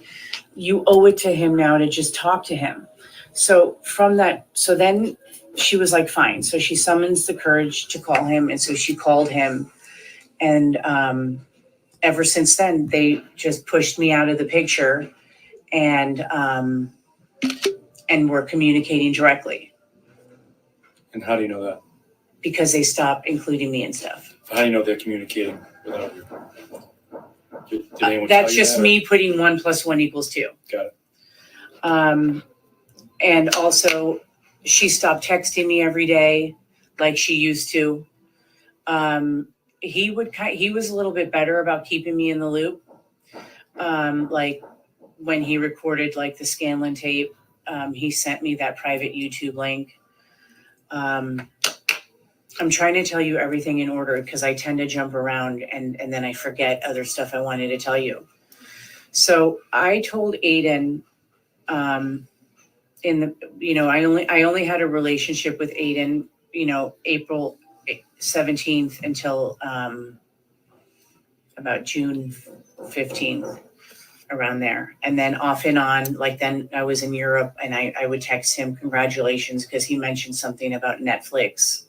you owe it to him now to just talk to him. So then she was like, fine. So she summons the courage to call him. And so she called him. And ever since then, they just pushed me out of the picture and we're communicating directly. And how do you know that? Because they stopped including me and stuff. How do you know they're communicating without you? Did anyone That's tell you just that, me putting 1 + 1 = 2. Got it. And also, she stopped texting me every day like she used to. He was a little bit better about keeping me in the loop. Like when he recorded like the Scanlon tape, he sent me that private YouTube link. I'm trying to tell you everything in order because I tend to jump around and then I forget other stuff I wanted to tell you. So I told Aidan, I only had a relationship with Aidan, April 17th until about June 15th, around there. And then off and on, like then I was in Europe and I would text him congratulations because he mentioned something about Netflix,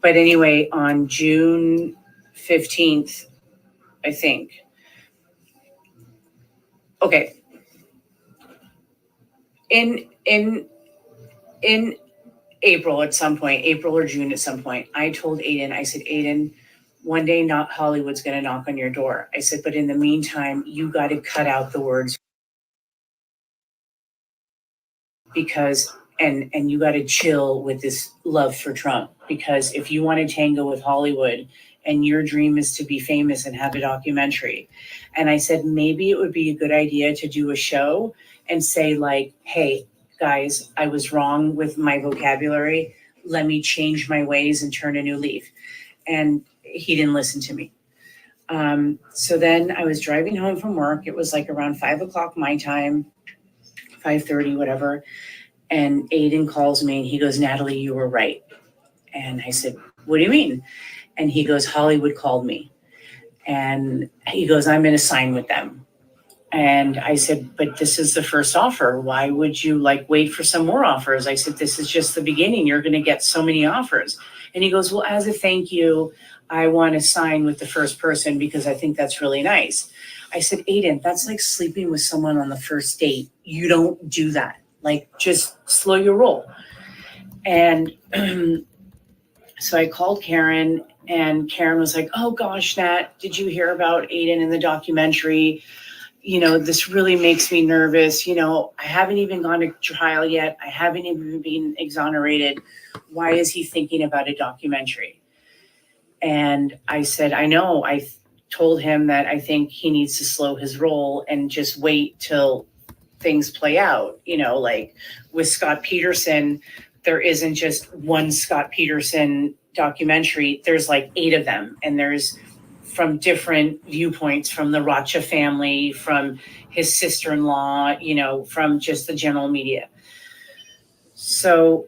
But anyway, on June 15th, I think. Okay. In April at some point, April or June at some point, I told Aidan, I said, Aidan, one day not Hollywood's going to knock on your door. I said, but in the meantime, you got to cut out the words because, and you got to chill with this love for Trump, because if you want to tango with Hollywood and your dream is to be famous and have a documentary. And I said, maybe it would be a good idea to do a show and say like, hey, guys, I was wrong with my vocabulary. Let me change my ways and turn a new leaf. And he didn't listen to me. So then I was driving home from work. It was like around 5:00 my time, 5:30, whatever. And Aidan calls me and he goes, Natalie, you were right. And I said, what do you mean? And he goes, Hollywood called me. And he goes, I'm going to sign with them. And I said, but this is the first offer. Why would you wait for some more offers? I said, this is just the beginning. You're going to get so many offers. And he goes, well, as a thank you, I want to sign with the first person because I think that's really nice. I said, Aidan, that's like sleeping with someone on the first date. You don't do that. Just slow your roll. And so I called Karen and Karen was like, oh gosh, Nat, did you hear about Aidan in the documentary? This really makes me nervous. I haven't even gone to trial yet. I haven't even been exonerated. Why is he thinking about a documentary? And I said, I know. I told him that I think he needs to slow his roll and just wait till things play out. With Scott Peterson, there isn't just one Scott Peterson documentary. There's 8 of them. And there's from different viewpoints, from the Rocha family, from his sister-in-law, from just the general media. So,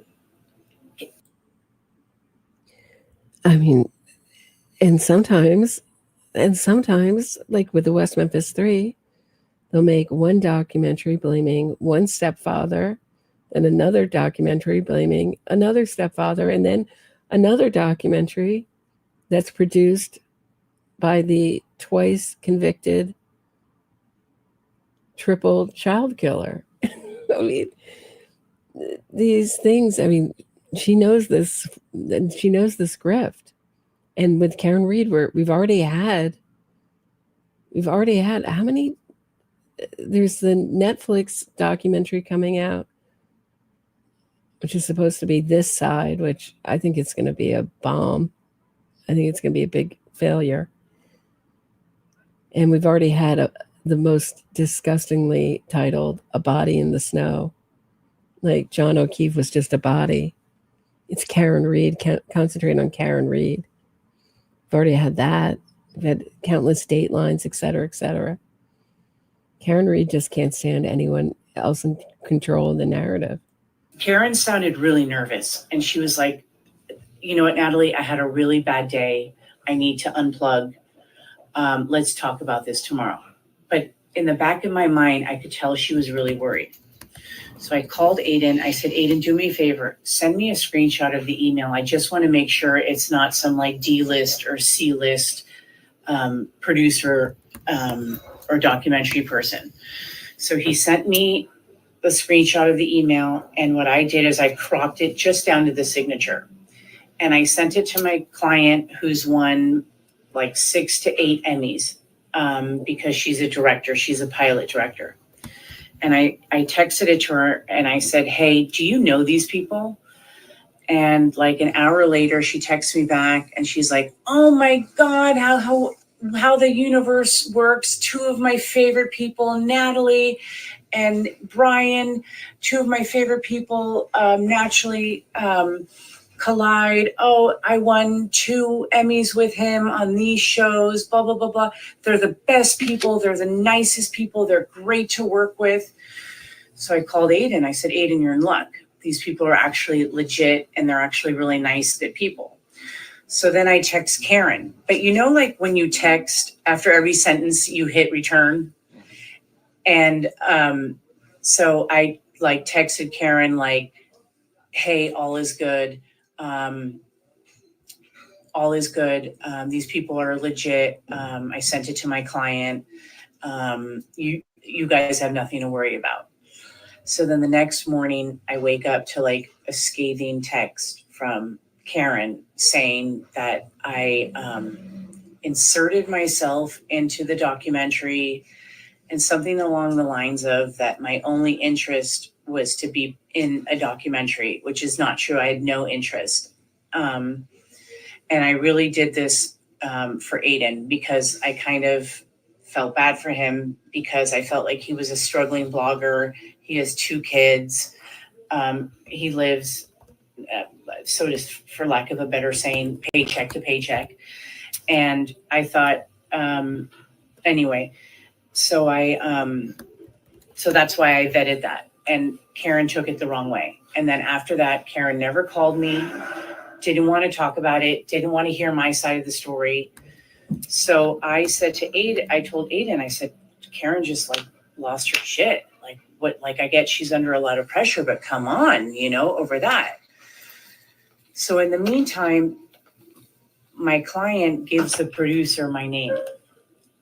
I mean, and sometimes, like with the West Memphis 3, they'll make one documentary blaming one stepfather, and another documentary blaming another stepfather, and then another documentary that's produced by the twice convicted triple child killer. I mean, these things, I mean, she knows this, and she knows the script. And with Karen Reed, we've already had how many? There's the Netflix documentary coming out, which is supposed to be this side, which I think it's going to be a bomb. I think it's going to be a big failure. And we've already had the most disgustingly titled "A Body in the Snow." Like John O'Keefe was just a body. It's Karen Reed. Concentrate on Karen Reed. We've already had that. We've had countless datelines, et cetera, et cetera. Karen Reed just can't stand anyone else in control of the narrative. Karen sounded really nervous, and she was like, you know what, Natalie, I had a really bad day. I need to unplug. Let's talk about this tomorrow. But in the back of my mind, I could tell she was really worried. So I called Aidan. I said, Aidan, do me a favor. Send me a screenshot of the email. I just want to make sure it's not some like D-list or C-list producer or documentary person. So he sent me the screenshot of the email. And what I did is I cropped it just down to the signature. And I sent it to my client, who's won like 6 to 8 Emmys because she's a director. She's a pilot director. And I texted it to her and I said, hey, do you know these people? And like an hour later, she texts me back and she's like, oh my God, how the universe works. 2 of my favorite people, Natalie and Brian, 2 of my favorite people naturally collide. Oh, I won 2 Emmys with him on these shows, blah, blah, blah, blah. They're the best people. They're the nicest people. They're great to work with. So I called Aidan. I said, Aidan, you're in luck. These people are actually legit and they're actually really nice, good people. So then I text Karen. But you know, like when you text after every sentence, you hit return. And so I like texted Karen like, hey, all is good. All is good. These people are legit. I sent it to my client. You guys have nothing to worry about. So then the next morning I wake up to like a scathing text from Karen saying that I inserted myself into the documentary and something along the lines of that my only interest was to be in a documentary, which is not true. I had no interest. And I really did this for Aidan because I kind of felt bad for him because I felt like he was a struggling blogger. He has 2 kids. He lives, so to, for lack of a better saying, paycheck to paycheck. And I thought, anyway, so so that's why I vetted that. And Karen took it the wrong way. And then after that, Karen never called me, didn't want to talk about it, didn't want to hear my side of the story. So I said to Aidan, I told Aidan, I said, Karen just like lost her shit. Like what, like I get she's under a lot of pressure, but come on, you know, over that. So in the meantime, my client gives the producer my name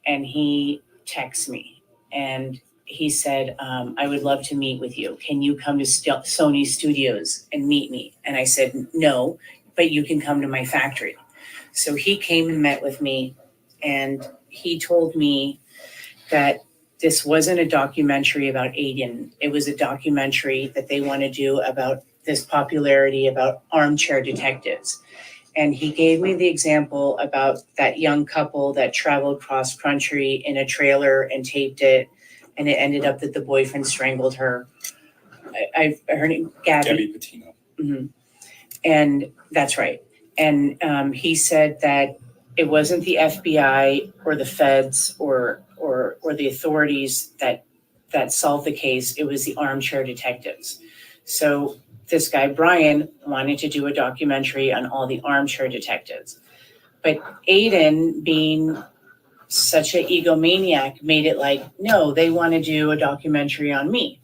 and he texts me and he said, I would love to meet with you. Can you come to Sony Studios and meet me? And I said, no, but you can come to my factory. So he came and met with me and he told me that this wasn't a documentary about Aidan. It was a documentary that they want to do about this popularity about armchair detectives. And he gave me the example about that young couple that traveled cross country in a trailer and taped it. And it ended up that the boyfriend strangled her. I heard it, Gabby Patino. Mm-hmm. And that's right. And he said that it wasn't the FBI or the feds or the authorities that solved the case. It was the armchair detectives. So this guy, Brian, wanted to do a documentary on all the armchair detectives. But Aidan, being such an egomaniac, made it like, no, they want to do a documentary on me.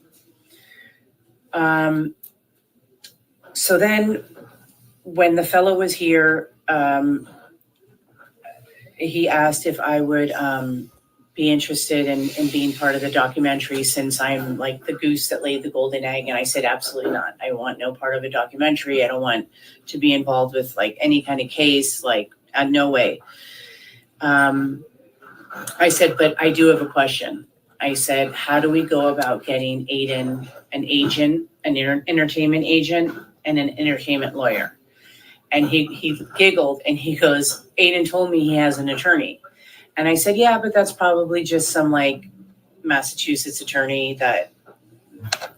So then when the fellow was here, he asked if I would be interested in being part of the documentary since I'm like the goose that laid the golden egg? And I said, absolutely not. I want no part of a documentary. I don't want to be involved with like any kind of case, like no way. I said, but I do have a question. I said, how do we go about getting Aidan an agent, an entertainment agent, and an entertainment lawyer? And he giggled and he goes, Aidan told me he has an attorney. And I said, yeah, but that's probably just some like Massachusetts attorney that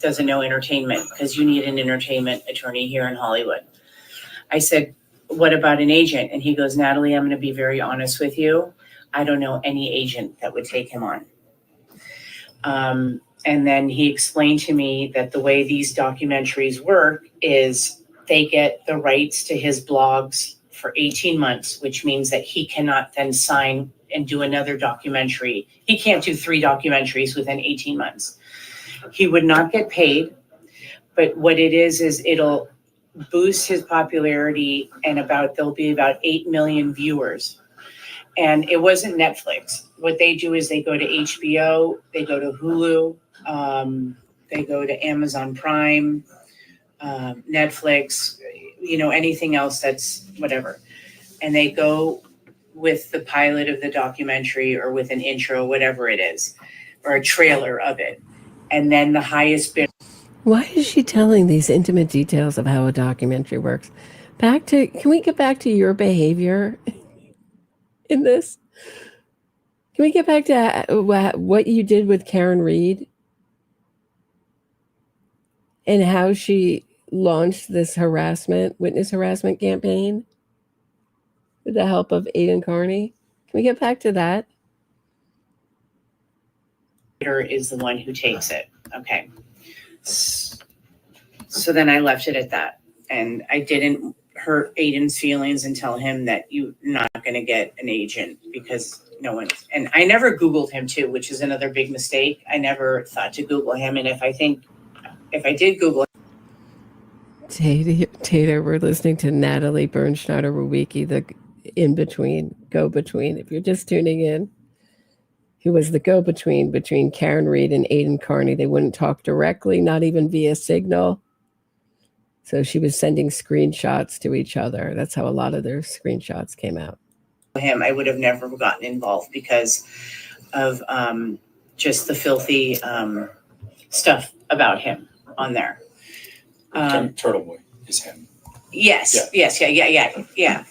doesn't know entertainment, because you need an entertainment attorney here in Hollywood. I said, what about an agent? And he goes, Natalie, I'm going to be very honest with you. I don't know any agent that would take him on. And then he explained to me that the way these documentaries work is they get the rights to his blogs for 18 months, which means that he cannot then sign and do another documentary. He can't do 3 documentaries within 18 months. He would not get paid, but what it is it'll boost his popularity, and there'll be about 8 million viewers. And it wasn't Netflix. What they do is they go to HBO, they go to Hulu, they go to Amazon Prime, Netflix, anything else that's whatever. And they go with the pilot of the documentary or with an intro, whatever it is, or a trailer of it. And then the highest bid. Why is she telling these intimate details of how a documentary works? Can we get back to your behavior in this? Can we get back to what you did with Karen Reed and how she launched this witness harassment campaign with the help of Aidan Kearney? Can we get back to that? Is the one who takes it. Okay. So then I left it at that. And I didn't hurt Aidan's feelings and tell him that you're not going to get an agent because no one's. And I never Googled him too, which is another big mistake. I never thought to Google him. And if I did Google Tater, we're listening to Natalie Bernschneider-Ruwicki, the go-between. If you're just tuning in, who was the go-between between Karen Reed and Aidan Kearney. They wouldn't talk directly, not even via Signal. So she was sending screenshots to each other. That's how a lot of their screenshots came out. him, I would have never gotten involved because of just the filthy stuff about him on there. Turtleboy is him. Yes, yeah. Yeah.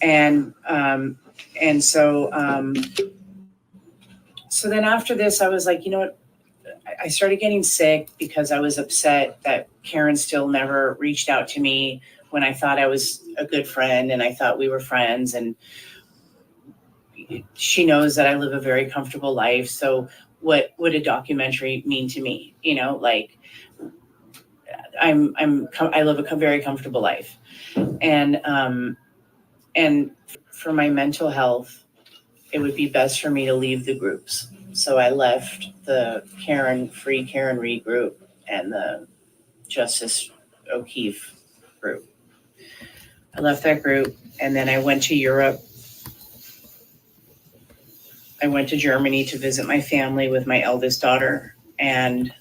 And so then after this, I was like, you know what? I started getting sick because I was upset that Karen still never reached out to me when I thought I was a good friend and I thought we were friends. And she knows that I live a very comfortable life. So what would a documentary mean to me? You know, like I live a very comfortable life. And for my mental health, it would be best for me to leave the groups. So I left the Free Karen Reed group and the Justice O'Keefe group. I left that group and then I went to Europe. I went to Germany to visit my family with my eldest daughter, and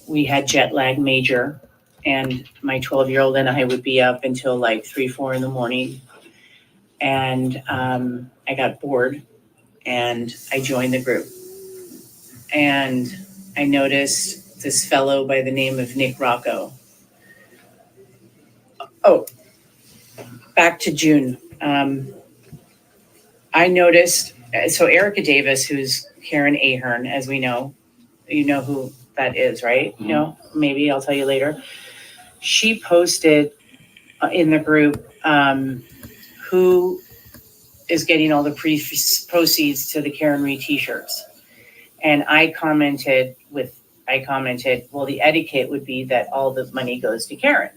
we had jet lag major, and my 12-year-old and I would be up until like 3-4 in the morning. And I got bored and I joined the group. And I noticed this fellow by the name of Nick Rocco. Oh, back to June. I noticed, so Erica Davis, who's Karen Ahern, as we know, you know who that is, right? Mm-hmm. You know, maybe I'll tell you later. She posted in the group who is getting all the proceeds to the Karen Reed t-shirts. And I commented, well, the etiquette would be that all the money goes to Karen.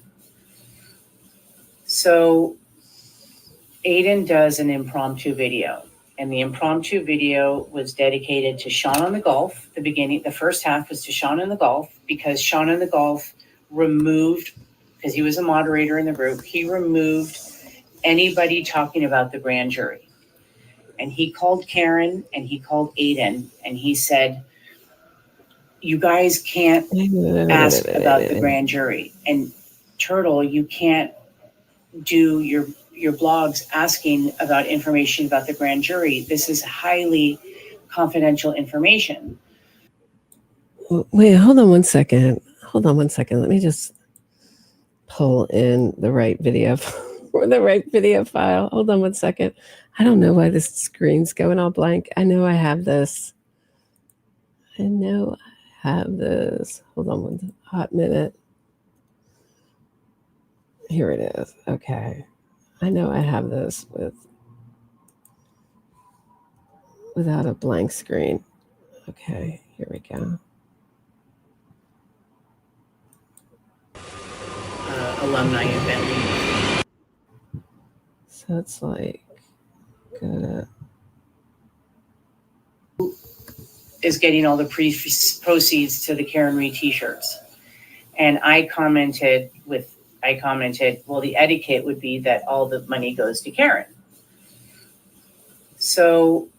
So Aidan does an impromptu video, and the impromptu video was dedicated to Sean on the Golf. The first half was to Sean on the Golf, because Sean on the Golf removed, because he was a moderator in the group, he removed anybody talking about the grand jury. And he called Karen and he called Aidan and he said, you guys can't ask about the grand jury. And Turtle, you can't do your blogs asking about information about the grand jury. This is highly confidential information. Wait, hold on one second. Let me just pull in the right video or the right video file. Hold on one second. I don't know why this screen's going all blank. I know I have this. Hold on one hot minute. Here it is. Okay. I know I have this without a blank screen. Okay, here we go. Alumni event. So it's like, is getting all the proceeds to the Karen Reed t-shirts. And I commented, well, the etiquette would be that all the money goes to Karen. So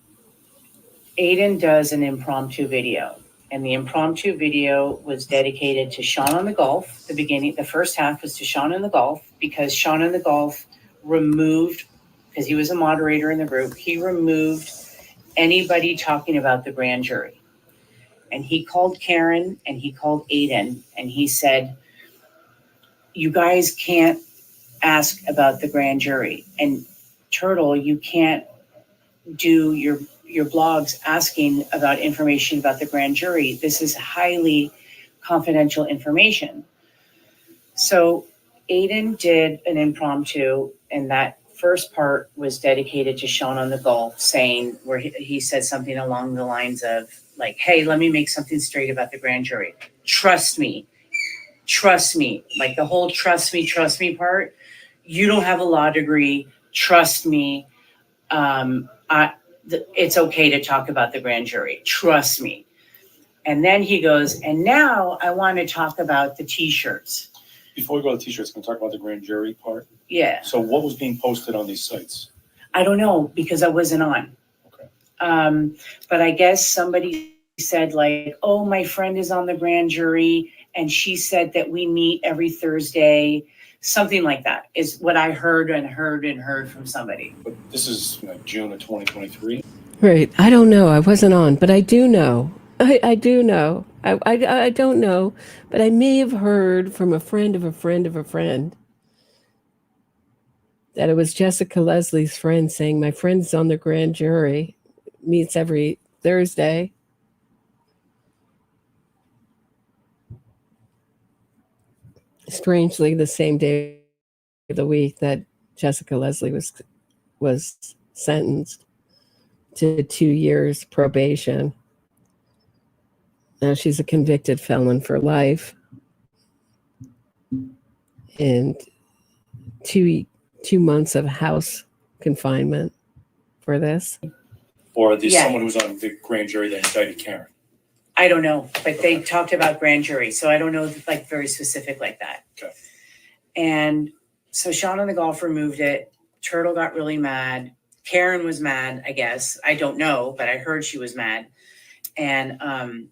Aidan does an impromptu video. And the impromptu video was dedicated to Sean on the Golf. The first half was to Sean on the Golf because Sean on the Golf removed, because he was a moderator in the group, he removed anybody talking about the grand jury. And he called Karen and he called Aidan and he said, you guys can't ask about the grand jury. And Turtle, you can't do your blogs asking about information about the grand jury. This is highly confidential information. So Aidan did an impromptu, and that first part was dedicated to Sean on the Golf, saying where he said something along the lines of like, hey, let me make something straight about the grand jury. Trust me, like the whole trust me part. You don't have a law degree. Trust me. It's okay to talk about the grand jury. Trust me. And then he goes, and now I want to talk about the t-shirts. Before we go to the t-shirts, can we talk about the grand jury part? Yeah. So what was being posted on these sites? I don't know because I wasn't on. Okay. But I guess somebody said like, oh, my friend is on the grand jury and she said that we meet every Thursday. Something like that is what I heard from somebody. But this is June of 2023. right. I don't know. I wasn't on, but I do know. I do know. I don't know, but I may have heard from a friend of a friend of a friend that it was Jessica Leslie's friend saying, my friend's on the grand jury, meets every Thursday. Strangely, the same day of the week that Jessica Leslie was sentenced to 2 years probation. Now she's a convicted felon for life. And two months of house confinement for this. Or there's someone who's on the grand jury that indicted Karen. I don't know, but they talked about grand jury, so I don't know like very specific like that. Okay. And so Sean on the Golf removed it. Turtle got really mad. Karen was mad, I guess. I don't know, but I heard she was mad. And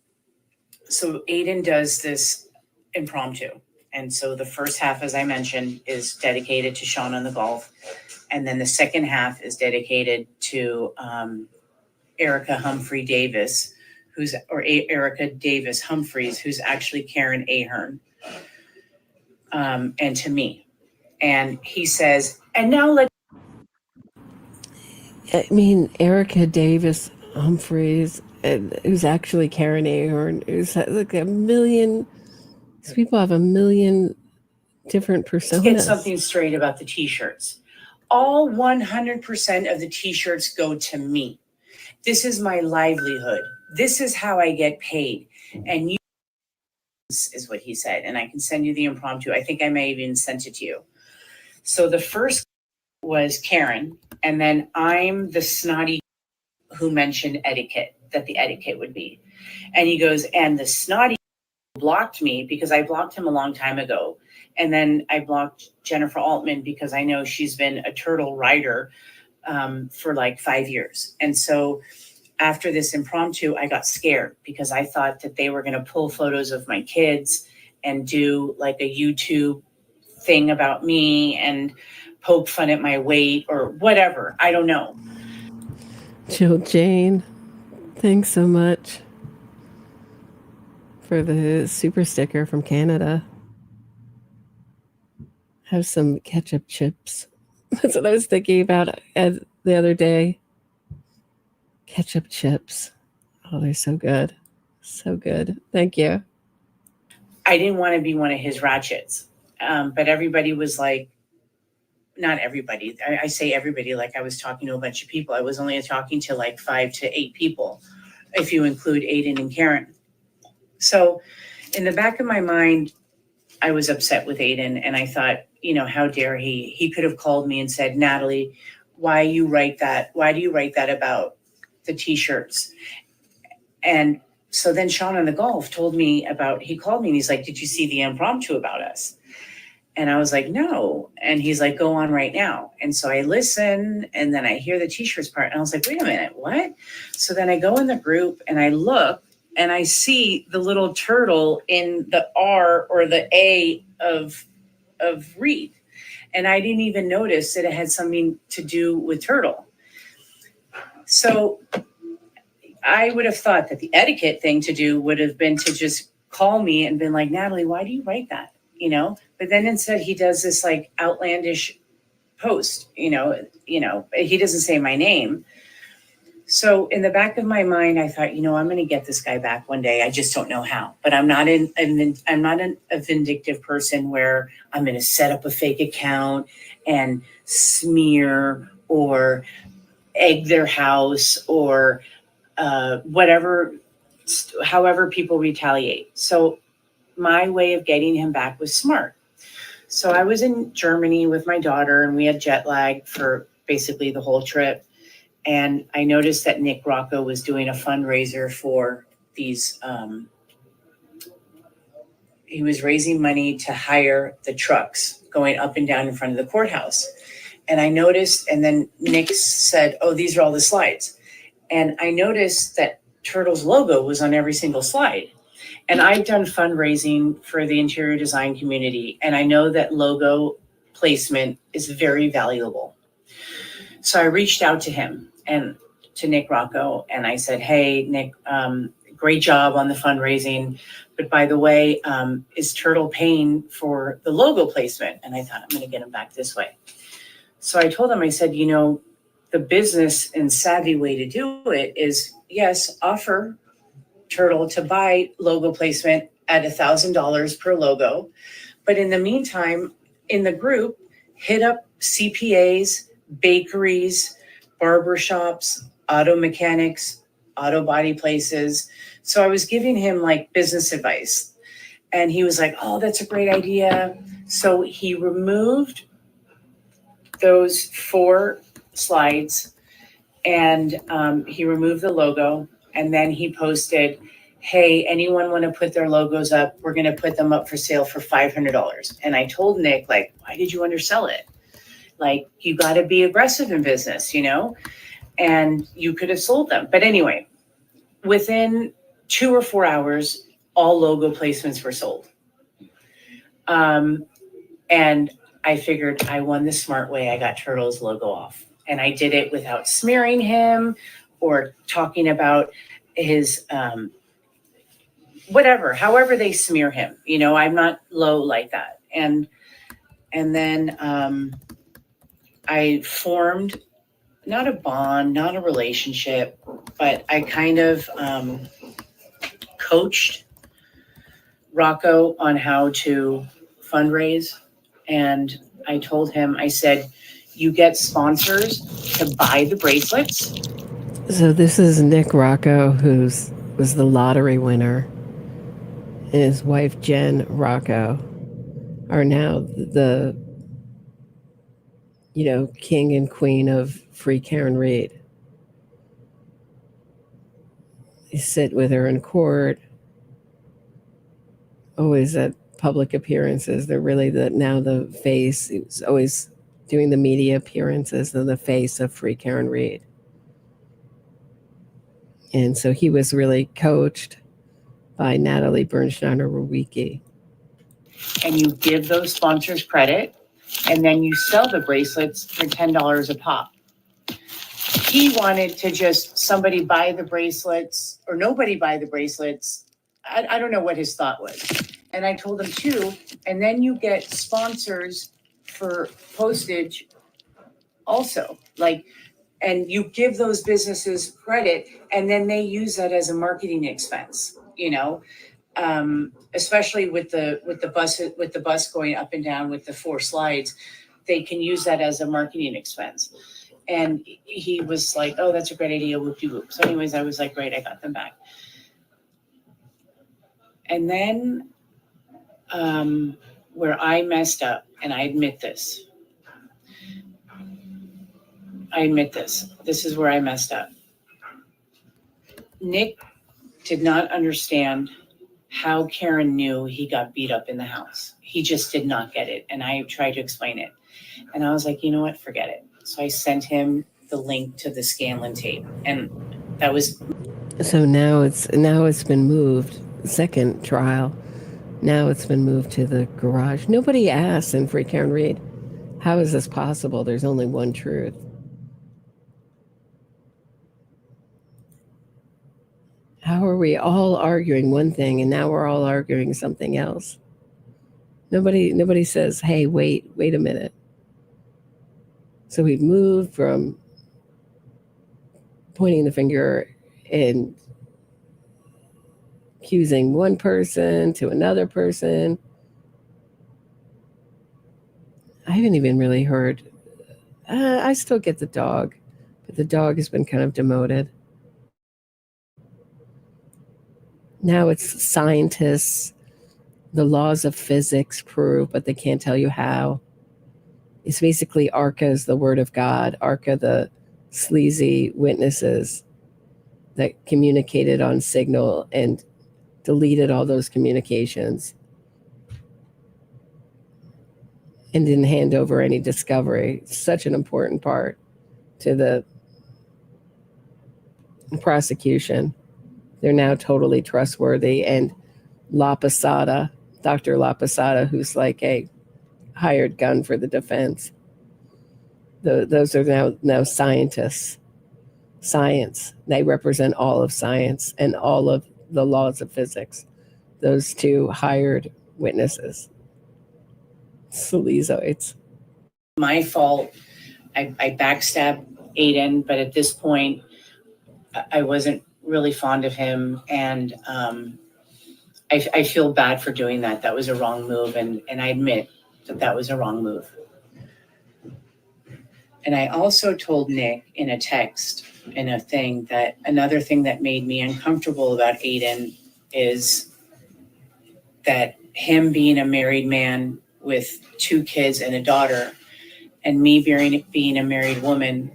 so Aidan does this impromptu. And so the first half, as I mentioned, is dedicated to Sean on the Golf. And then the second half is dedicated to Erica Humphrey Davis, Erica Davis Humphreys, who's actually Karen Ahern, and to me. And he says, and now Erica Davis Humphreys, who's actually Karen Ahern, who's like a million. These people have a million different personas. Let's get something straight about the t-shirts. All 100% of the t-shirts go to me. This is my livelihood. This is how I get paid. And you is what he said. And I can send you the impromptu. I think I may have even sent it to you. So the first was Karen. And then I'm the snotty who mentioned etiquette, that the etiquette would be. And he goes, and the snotty blocked me because I blocked him a long time ago. And then I blocked Jennifer Altman because I know she's been a turtle writer for like 5 years. And so after this impromptu, I got scared because I thought that they were going to pull photos of my kids and do like a YouTube thing about me and poke fun at my weight or whatever. I don't know. Jill Jane, thanks so much for the super sticker from Canada. Have some ketchup chips. That's what I was thinking about the other day. Ketchup chips. Oh, they're so good. So good. Thank you. I didn't want to be one of his ratchets. But everybody was like, not everybody. I say everybody like I was talking to a bunch of people. I was only talking to like 5 to 8 people, if you include Aidan and Karen. So in the back of my mind, I was upset with Aidan, and I thought, you know, how dare he? He could have called me and said, Natalie, why you write that? Why do you write that about the t-shirts? And so then Sean on the golf told me he called me and he's like, did you see the impromptu about us? And I was like, no. And he's like, go on right now. And so I listen, and then I hear the t-shirts part, and I was like, wait a minute, what? So then I go in the group and I look, and I see the little turtle in the R or the A of Reed. And I didn't even notice that it had something to do with turtle. So I would have thought that the etiquette thing to do would have been to just call me and been like, Natalie, why do you write that? You know, but then instead he does this like outlandish post, you know, he doesn't say my name. So in the back of my mind, I thought, you know, I'm going to get this guy back one day. I just don't know how, but I'm not a vindictive person where I'm going to set up a fake account and smear or egg their house or whatever, however people retaliate. So my way of getting him back was smart. So I was in Germany with my daughter, and we had jet lag for basically the whole trip. And I noticed that Nick Rocco was doing a fundraiser for these. He was raising money to hire the trucks going up and down in front of the courthouse. And I noticed, and then Nick said, oh, these are all the slides. And I noticed that Turtle's logo was on every single slide. And I've done fundraising for the interior design community, and I know that logo placement is very valuable. So I reached out to him and to Nick Rocco, and I said, hey, Nick, great job on the fundraising. But by the way, is Turtle paying for the logo placement? And I thought, I'm going to get him back this way. So I told him, I said, you know, the business and savvy way to do it is, yes, offer Turtle to buy logo placement at $1,000 per logo. But in the meantime, in the group, hit up CPAs, bakeries, barbershops, auto mechanics, auto body places. So I was giving him like business advice. And he was like, oh, that's a great idea. So he removed those 4 slides, and he removed the logo. And then he posted, hey, anyone want to put their logos up? We're going to put them up for sale for $500. And I told Nick, like, why did you undersell it? Like, you got to be aggressive in business, you know, and you could have sold them. But anyway, within 2 or 4 hours, all logo placements were sold. And I figured I won the smart way. I got Turtle's logo off, and I did it without smearing him or talking about his, whatever, however they smear him, you know, I'm not low like that. And then I formed not a bond, not a relationship, but I kind of coached Rocco on how to fundraise. And I told him, I said, you get sponsors to buy the bracelets. So this is Nick Rocco, who was the lottery winner, and his wife Jen Rocco are now the, you know, king and queen of Free Karen Reed. You sit with her in court, always at public appearances. They're really now the face. He was always doing the media appearances of the face of Free Karen Reed. And so he was really coached by Natalie Bernsteiner-Rewicki. And you give those sponsors credit, and then you sell the bracelets for $10 a pop. He wanted to just somebody buy the bracelets or nobody buy the bracelets. I don't know what his thought was. And I told him too, and then you get sponsors for postage also. Like, and you give those businesses credit, and then they use that as a marketing expense, you know, especially with the bus going up and down with the 4 slides, they can use that as a marketing expense. And he was like, oh, that's a great idea, whoop-de-whoop. So anyways, I was like, great, I got them back. And then where I messed up, and I admit this. This is where I messed up. Nick did not understand how Karen knew he got beat up in the house. He just did not get it. And I tried to explain it. And I was like, you know what, forget it. So I sent him the link to the Scanlon tape. And that was... So now it's been moved, second trial. Now it's been moved to the garage. Nobody asked in Free Karen Reed, how is this possible? There's only one truth. How are we all arguing one thing and now we're all arguing something else? Nobody says, hey, wait a minute. So we've moved from pointing the finger and accusing one person to another person. I haven't even really heard. I still get the dog, but the dog has been kind of demoted. Now it's scientists, the laws of physics prove, but they can't tell you how. It's basically ARCA is the word of God. ARCA, the sleazy witnesses that communicated on Signal and deleted all those communications and didn't hand over any discovery. Such an important part to the prosecution. They're now totally trustworthy. And La Posada, Dr. La Posada, who's like a hired gun for the defense. Those are now scientists. Science. They represent all of science and all of the laws of physics. Those 2 hired witnesses. Sleazoids. My fault. I backstabbed Aidan, but at this point, I wasn't really fond of him. And I feel bad for doing that. That was a wrong move. And I admit that was a wrong move. And I also told Nick in a text, in a thing, that another thing that made me uncomfortable about Aidan is that him being a married man with 2 kids and a daughter, and me being a married woman,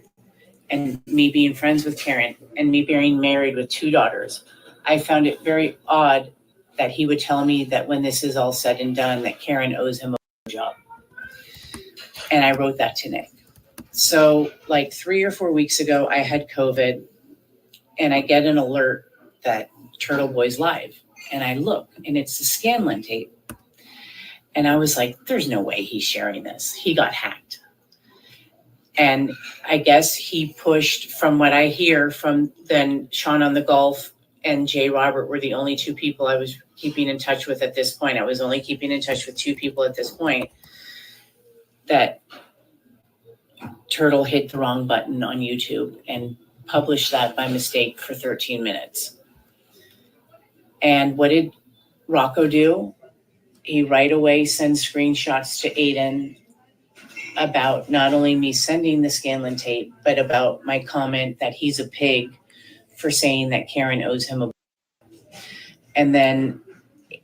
and me being friends with Karen, and me being married with 2 daughters, I found it very odd that he would tell me that when this is all said and done, that Karen owes him a job. And I wrote that to Nick. So like 3 or 4 weeks ago, I had COVID, and I get an alert that Turtleboy's live. And I look, and it's the Scanlon tape. And I was like, there's no way he's sharing this. He got hacked. And I guess he pushed, from what I hear from then Sean on the Gulf and Jay Robert were the only 2 people I was keeping in touch with at this point. I was only keeping in touch with 2 people at this point, that Turtle hit the wrong button on YouTube and published that by mistake for 13 minutes. And what did Rocco do? He right away sends screenshots to Aidan about not only me sending the Scanlon tape, but about my comment that he's a pig for saying that Karen owes him a... And then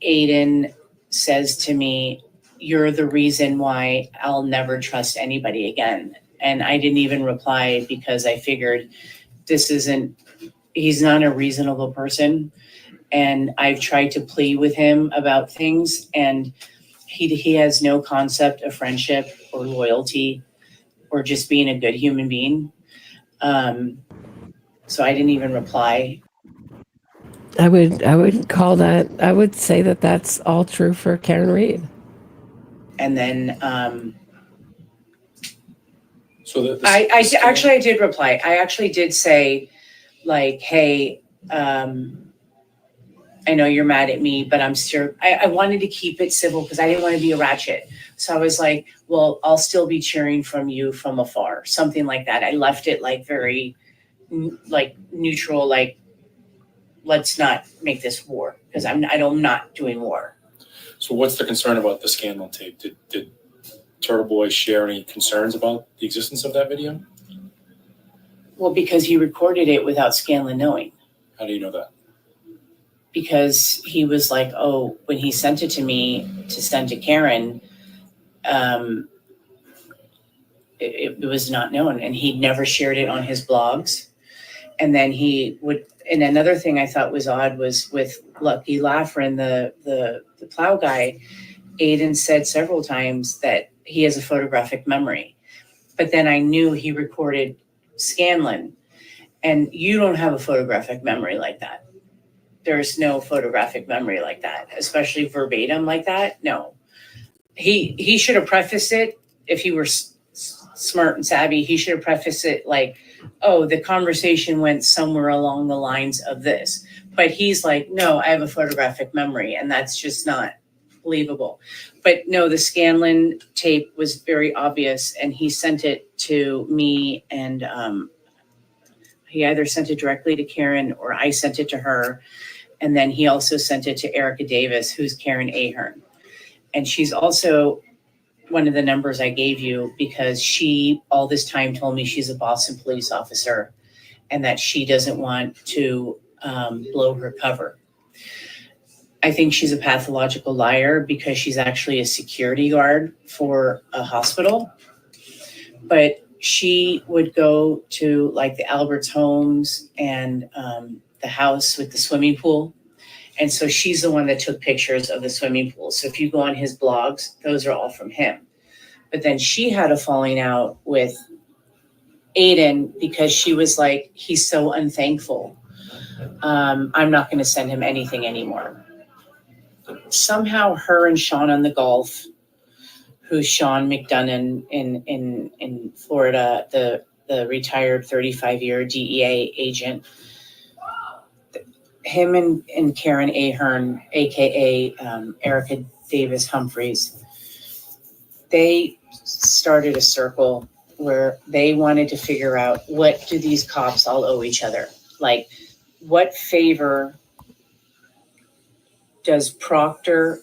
Aidan says to me, you're the reason why I'll never trust anybody again. And I didn't even reply because I figured he's not a reasonable person. And I've tried to plead with him about things, and he has no concept of friendship or loyalty. or just being a good human being. So I didn't even reply. I would call that, I would say that that's all true for Karen Reed. And then So I did reply. I actually did say, like, hey, I know you're mad at me, but I'm still, I wanted to keep it civil because I didn't want to be a ratchet. So I was like, well, I'll still be cheering from you from afar, something like that. I left it like very like neutral, like, let's not make this war because I'm not doing war. So what's the concern about the scandal tape? Did Turtleboy share any concerns about the existence of that video? Well, because he recorded it without Scanlon knowing. How do you know that? Because he was like, oh, when he sent it to me to send to Karen, it was not known, and he'd never shared it on his blogs. And then he would, and another thing I thought was odd was with Lucky Laughlin, the plow guy, Aidan said several times that he has a photographic memory. But then I knew he recorded Scanlon, and you don't have a photographic memory like that. There's no photographic memory like that, especially verbatim like that. No, he should have prefaced it if he were smart and savvy. He should have prefaced it like, oh, the conversation went somewhere along the lines of this. But he's like, no, I have a photographic memory, and that's just not believable. But no, the Scanlon tape was very obvious, and he sent it to me, and he either sent it directly to Karen or I sent it to her. And then he also sent it to Erica Davis, who's Karen Ahern. And she's also one of the numbers I gave you because she all this time told me she's a Boston police officer and that she doesn't want to blow her cover. I think she's a pathological liar because she's actually a security guard for a hospital. But she would go to like the Albert's homes and the house with the swimming pool. And so she's the one that took pictures of the swimming pool. So if you go on his blogs, those are all from him. But then she had a falling out with Aidan because she was like, he's so unthankful. I'm not going to send him anything anymore. Somehow her and Sean on the golf, who's Sean McDonough in Florida, the retired 35-year DEA agent, him and Karen Ahern, aka Erica Davis Humphreys, they started a circle where they wanted to figure out what do these cops all owe each other. Like, what favor does Proctor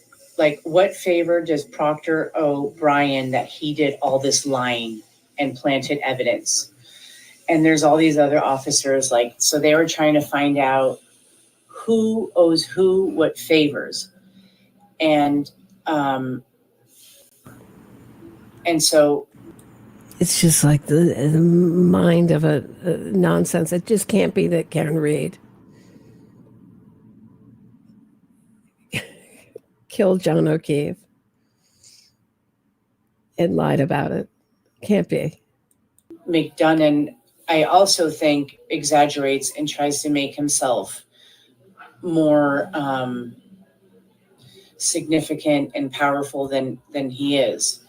owe Brian that he did all this lying and planted evidence? And there's all these other officers, like, so they were trying to find out who owes who what favors. And so it's just like the mind of a nonsense. It just can't be that Karen Reed killed John O'Keefe and lied about it. Can't be. McDonough, I also think, exaggerates and tries to make himself more significant and powerful than he is.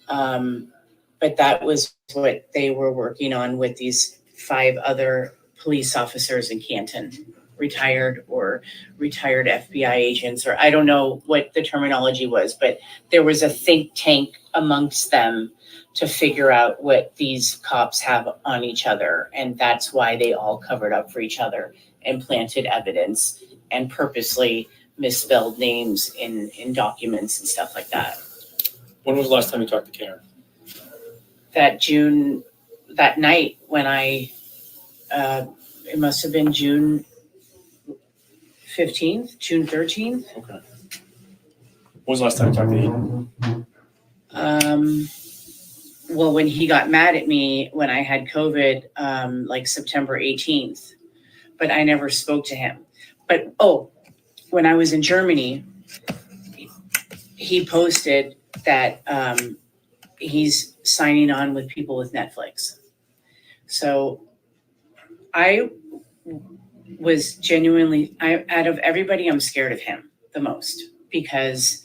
But that was what they were working on with these 5 other police officers in Canton, retired FBI agents, or I don't know what the terminology was, but there was a think tank amongst them to figure out what these cops have on each other. And that's why they all covered up for each other and planted evidence and purposely misspelled names in documents and stuff like that. When was the last time you talked to Karen? That night when it must have been June 15th, June 13th. Okay. When was the last time you talked to Aidan? Well, when he got mad at me when I had COVID, like September 18th, but I never spoke to him. But, when I was in Germany, he posted that he's signing on with people with Netflix. So I was genuinely, out of everybody, I'm scared of him the most, because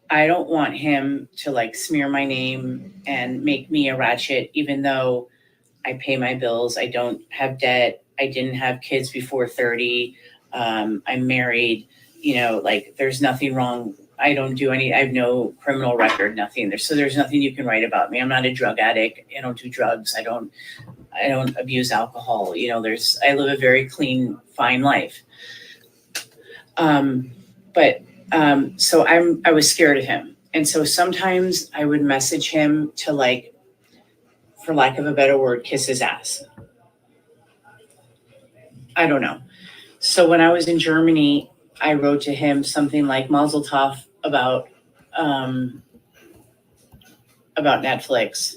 I don't want him to like smear my name and make me a ratchet, even though I pay my bills. I don't have debt. I didn't have kids before 30. I'm married, like there's nothing wrong. I have no criminal record, nothing. There's nothing you can write about me. I'm not a drug addict. I don't do drugs. I don't abuse alcohol. I live a very clean, fine life. So I was scared of him. And so sometimes I would message him to, like, for lack of a better word, kiss his ass. I don't know. So when I was in Germany, I wrote to him something like Mazel Tov about Netflix.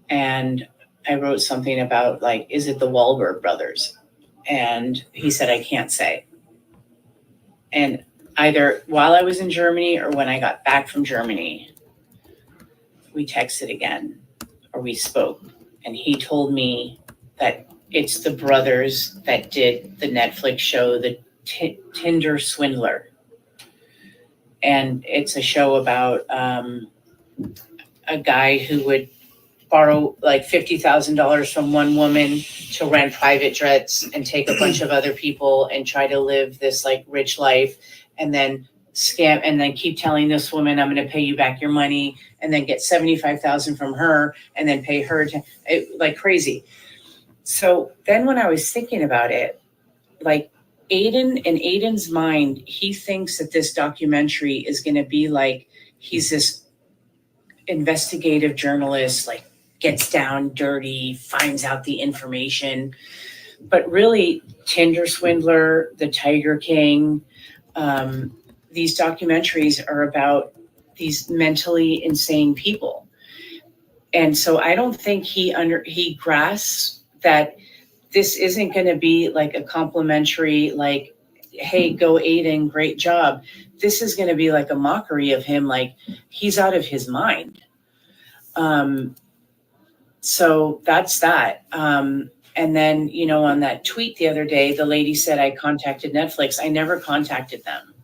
And I wrote something about, like, is it the Wahlberg brothers? And he said, I can't say. And either while I was in Germany or when I got back from Germany, we texted again, or we spoke. And he told me that it's the brothers that did the Netflix show, The Tinder Swindler. And it's a show about a guy who would borrow like $50,000 from one woman to rent private jets and take a bunch of other people and try to live this like rich life, and then scam, and then keep telling this woman, I'm going to pay you back your money, and then get $75,000 from her and then pay her like crazy. So then when I was thinking about it, like in Aidan's mind, he thinks that this documentary is going to be like, he's this investigative journalist, like gets down dirty, finds out the information. But really, Tinder Swindler, The Tiger King, these documentaries are about these mentally insane people. And so I don't think he grasps that this isn't going to be like a complimentary, like, hey, go Aidan, great job. This is going to be like a mockery of him, like he's out of his mind. So that's that. And then, on that tweet the other day, the lady said I contacted Netflix. I never contacted them.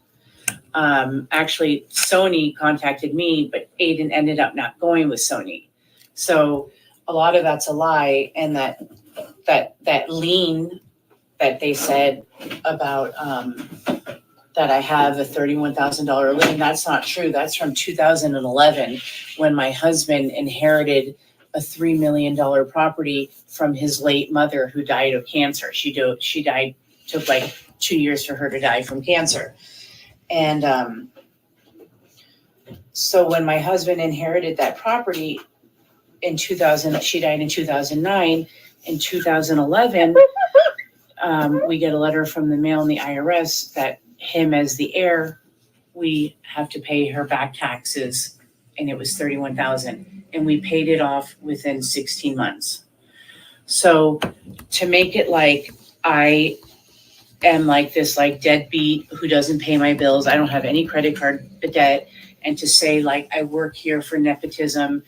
Actually, Sony contacted me, but Aidan ended up not going with Sony. So a lot of that's a lie. And that lien that they said about that I have a $31,000 lien, that's not true. That's from 2011 when my husband inherited a $3 million property from his late mother who died of cancer. She died, took like 2 years for her to die from cancer. And so when my husband inherited that property in 2000, she died in 2009. In 2011, we get a letter from the mail and the IRS that him as the heir, we have to pay her back taxes, and it was $31,000, and we paid it off within 16 months. So to make it like I am like this like deadbeat who doesn't pay my bills, I don't have any credit card debt, and to say like I work here for nepotism.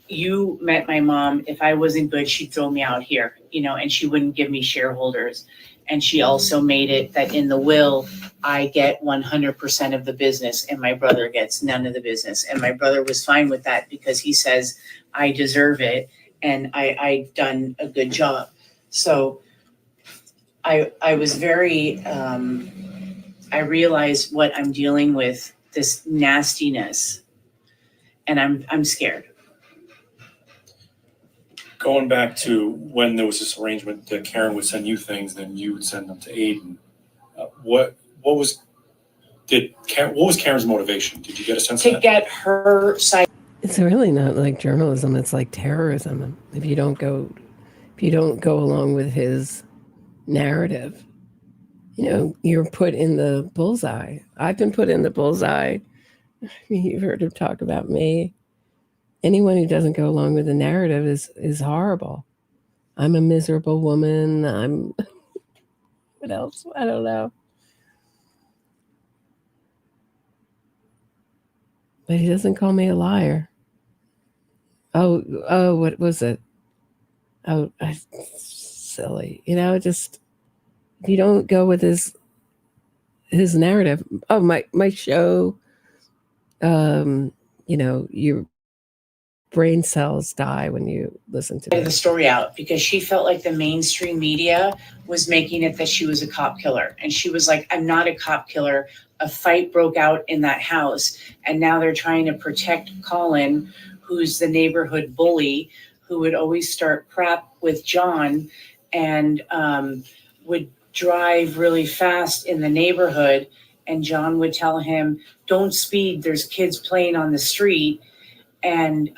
You met my mom. If I wasn't good, she'd throw me out here, and she wouldn't give me shareholders. And she also made it that in the will, I get 100% of the business and my brother gets none of the business. And my brother was fine with that because he says, I deserve it and I done a good job. So I was very, I realized what I'm dealing with, this nastiness, and I'm scared. Going back to when there was this arrangement that Karen would send you things, then you would send them to Aidan. What was Karen's motivation? Did you get a sense of that? To get her side. It's really not like journalism. It's like terrorism. If you don't go along with his narrative, you're put in the bullseye. I've been put in the bullseye. I mean, you've heard him talk about me. Anyone who doesn't go along with the narrative is horrible. I'm a miserable woman. What else? I don't know. But he doesn't call me a liar. what was it? Silly. Just if you don't go with his narrative. Oh, my show. Your brain cells die when you listen to the story out, because she felt like the mainstream media was making it that she was a cop killer. And she was like, I'm not a cop killer. A fight broke out in that house. And now they're trying to protect Colin, who's the neighborhood bully, who would always start crap with John and would drive really fast in the neighborhood. And John would tell him, don't speed, there's kids playing on the street. And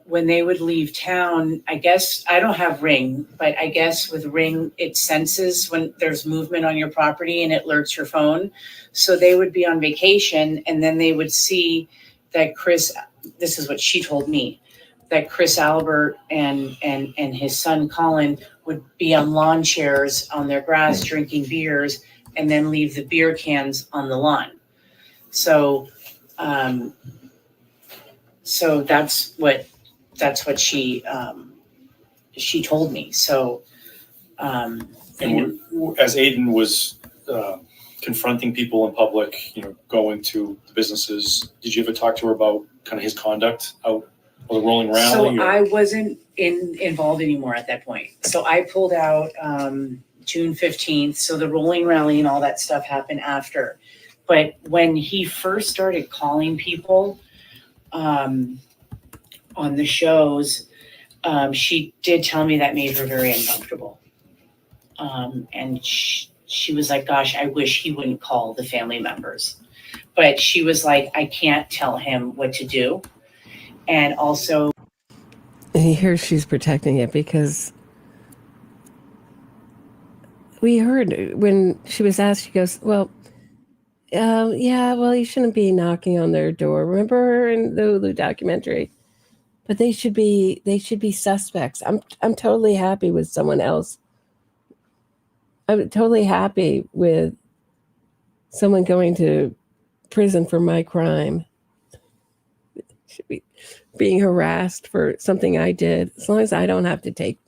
when they would leave town, I guess, I don't have Ring, but I guess with Ring, it senses when there's movement on your property and it alerts your phone. So they would be on vacation, and then they would see that this is what she told me, that Chris Albert and his son Colin would be on lawn chairs on their grass drinking beers, and then leave the beer cans on the lawn. So that's what she told me. So, as Aidan was confronting people in public, going to the businesses, did you ever talk to her about kind of his conduct out of the rolling rally? So I wasn't involved anymore at that point. So I pulled out June 15th. So the rolling rally and all that stuff happened after. But when he first started calling people on the shows, she did tell me that made her very uncomfortable. And she was like, gosh, I wish he wouldn't call the family members. But she was like, I can't tell him what to do. And also, here she's protecting it, because we heard when she was asked, she goes, well, you shouldn't be knocking on their door. Remember in the Hulu documentary? But they should be suspects. I'm totally happy with someone else. I'm totally happy with someone going to prison for my crime. Should be being harassed for something I did, as long as I don't have to take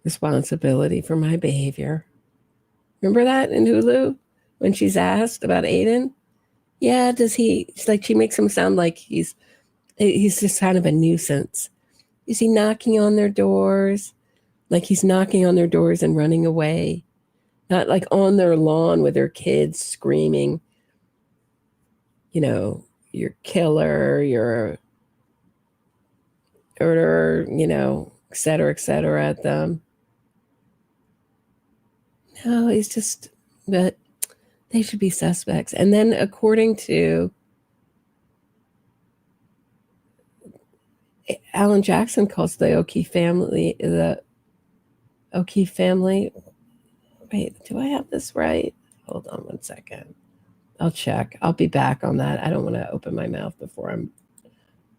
responsibility for my behavior. Remember that in Hulu when she's asked about Aidan? Yeah, she makes him sound like he's just kind of a nuisance. Is he knocking on their doors? Like he's knocking on their doors and running away. Not like on their lawn with their kids screaming, you're a killer, you're a murderer, et cetera, at them. No, he's just, but they should be suspects. And then according to Alan Jackson, calls the O'Keefe family. Wait, do I have this right? Hold on one second. I'll check. I'll be back on that. I don't want to open my mouth before I'm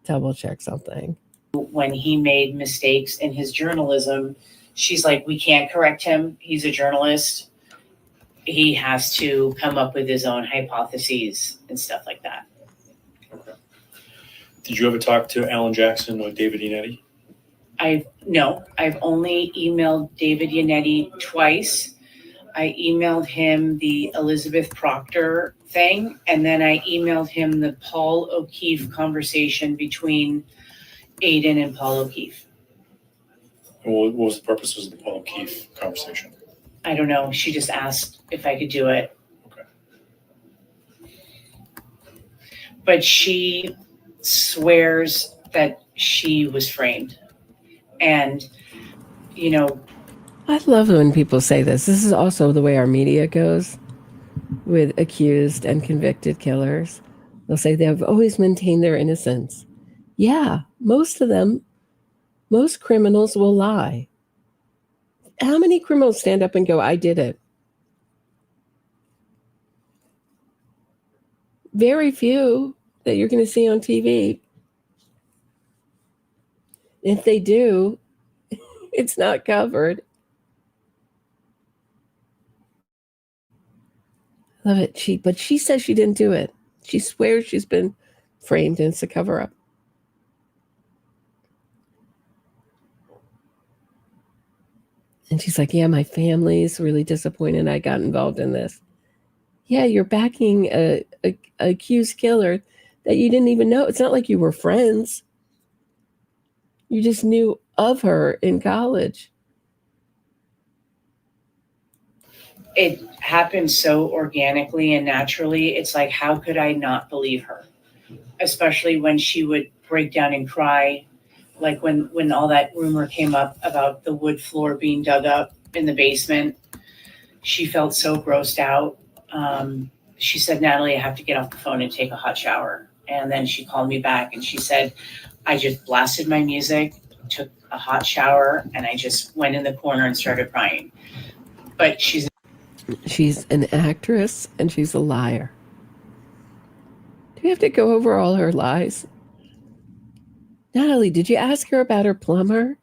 double check something. When he made mistakes in his journalism, she's like, we can't correct him. He's a journalist. He has to come up with his own hypotheses and stuff like that. Okay. Did you ever talk to Alan Jackson or David Yannetti? No, I've only emailed David Yannetti twice. I emailed him the Elizabeth Proctor thing, and then I emailed him the Paul O'Keefe conversation between Aidan and Paul O'Keefe. What was the purposes of the Paul O'Keefe conversation? I don't know. She just asked if I could do it. Okay. But she swears that she was framed. And, I love when people say this. This is also the way our media goes with accused and convicted killers. They'll say they've always maintained their innocence. Yeah, most criminals will lie. How many criminals stand up and go, I did it? Very few that you're going to see on TV. If they do, it's not covered. Love it. But she says she didn't do it. She swears she's been framed, and it's a cover-up. And she's like, yeah, my family's really disappointed I got involved in this. Yeah, you're backing a accused killer that you didn't even know. It's not like you were friends. You just knew of her in college. It happened so organically and naturally. It's like, how could I not believe her? Especially when she would break down and cry. Like when all that rumor came up about the wood floor being dug up in the basement, she felt so grossed out. She said, Natalie, I have to get off the phone and take a hot shower. And then she called me back and she said, I just blasted my music, took a hot shower, and I just went in the corner and started crying. But she's an actress and she's a liar. Do we have to go over all her lies? Natalie, did you ask her about her plumber?